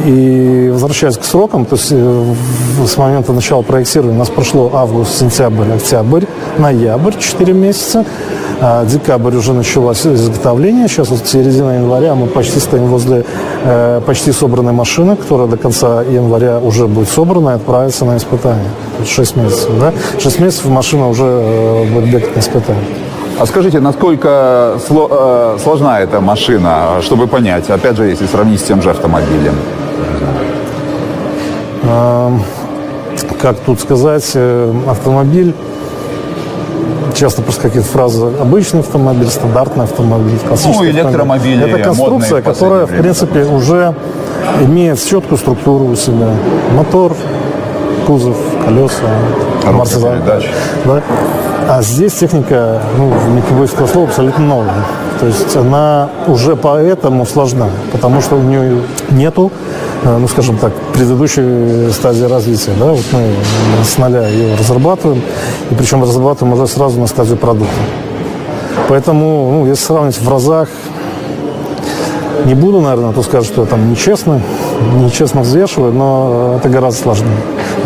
И возвращаясь к срокам, то есть с момента начала проектирования у нас прошло август, сентябрь, октябрь, ноябрь, 4 месяца. А декабрь уже началось изготовление. Сейчас вот середина января мы почти стоим возле почти собранной машины, которая до конца января уже будет собрана и отправится на испытание. 6 месяцев, да? 6 месяцев машина уже будет бегать на испытание. А скажите, насколько сложна эта машина, чтобы понять, опять же, если сравнить с тем же автомобилем? Как тут сказать, автомобиль, часто проскакивает фраза «обычный автомобиль», «стандартный автомобиль», «классический электромобили, автомобиль». Это конструкция, которая, в принципе, уже имеет четкую структуру у себя. Мотор, кузов, колеса, амортизатор. Да? А здесь техника, не побоюсь этого слова, абсолютно новая. То есть она уже поэтому сложна, потому что у нее нету, скажем так, предыдущей стадии развития. Да? Вот мы с нуля ее разрабатываем, и причем разрабатываем уже сразу на стадию продукта. Поэтому, если сравнить в разах, не буду, наверное, то скажу, что я там нечестно взвешиваю, но это гораздо сложнее.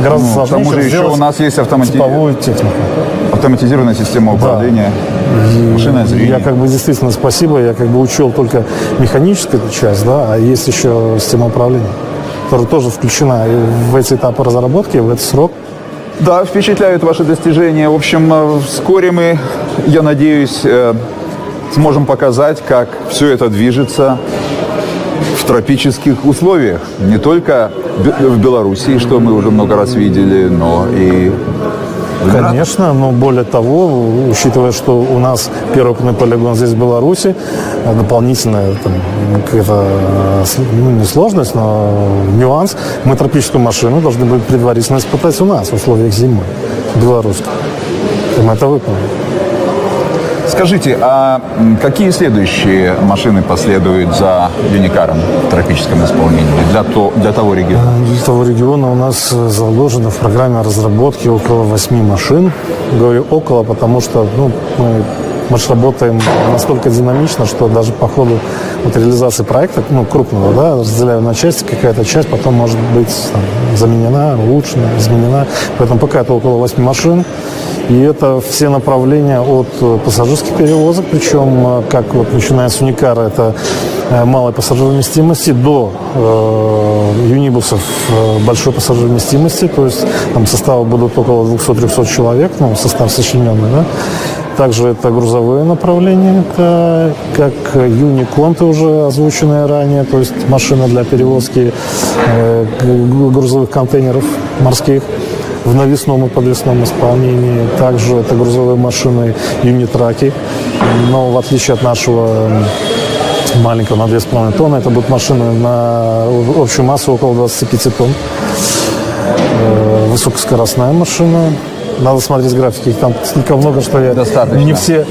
Гораздо сложнее, к тому же еще у нас есть типовую технику. Автоматизированная система управления, машинное зрение. Я действительно спасибо, я учел только механическую часть, да, а есть еще система управления, которая тоже включена в эти этапы разработки, в этот срок. Да, впечатляют ваши достижения. В общем, вскоре мы, я надеюсь, сможем показать, как все это движется в тропических условиях. Не только в Белоруссии, что мы уже много раз видели, но и в Эмиратах. Конечно, но более того, учитывая, что у нас первый опытный полигон здесь в Беларуси, дополнительная какая-то, не сложность, но нюанс, мы тропическую машину должны были предварительно испытать у нас в условиях зимы белорусской. И мы это выполнили. Скажите, а какие следующие машины последуют за юникаром в тропическом исполнении для того региона? Для того региона у нас заложено в программе разработки около 8 машин. Говорю около, потому что мы же работаем настолько динамично, что даже по ходу реализации проекта, крупного, да, разделяю на части, какая-то часть потом может быть заменена, улучшена, изменена. Поэтому пока это около 8 машин. И это все направления от пассажирских перевозок, причем начиная с уникара, это малой пассажирной вместимости, до юнибусов большой пассажирной вместимости, то есть там составы будут около 200-300 человек, состав сочлененный, да. Также это грузовые направления, это как юниконты, уже озвученные ранее, то есть машины для перевозки грузовых контейнеров морских. в навесном и подвесном исполнении. Также это грузовые машины юнитраки. Но в отличие от нашего маленького на 2,5 тонны, это будут машины на общую массу около 25 тонн. Высокоскоростная машина. Надо смотреть графики, их там столько много, что я Достаточно. не все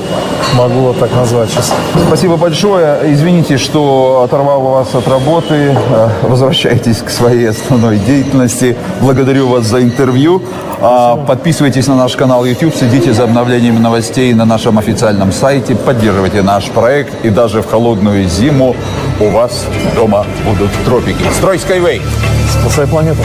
могу вот так назвать сейчас. Спасибо большое. Извините, что оторвал вас от работы. Возвращайтесь к своей основной деятельности. Благодарю вас за интервью. Подписывайтесь на наш канал YouTube, следите за обновлениями новостей на нашем официальном сайте, поддерживайте наш проект, и даже в холодную зиму у вас дома будут тропики. Строй Skyway! Спасай планету.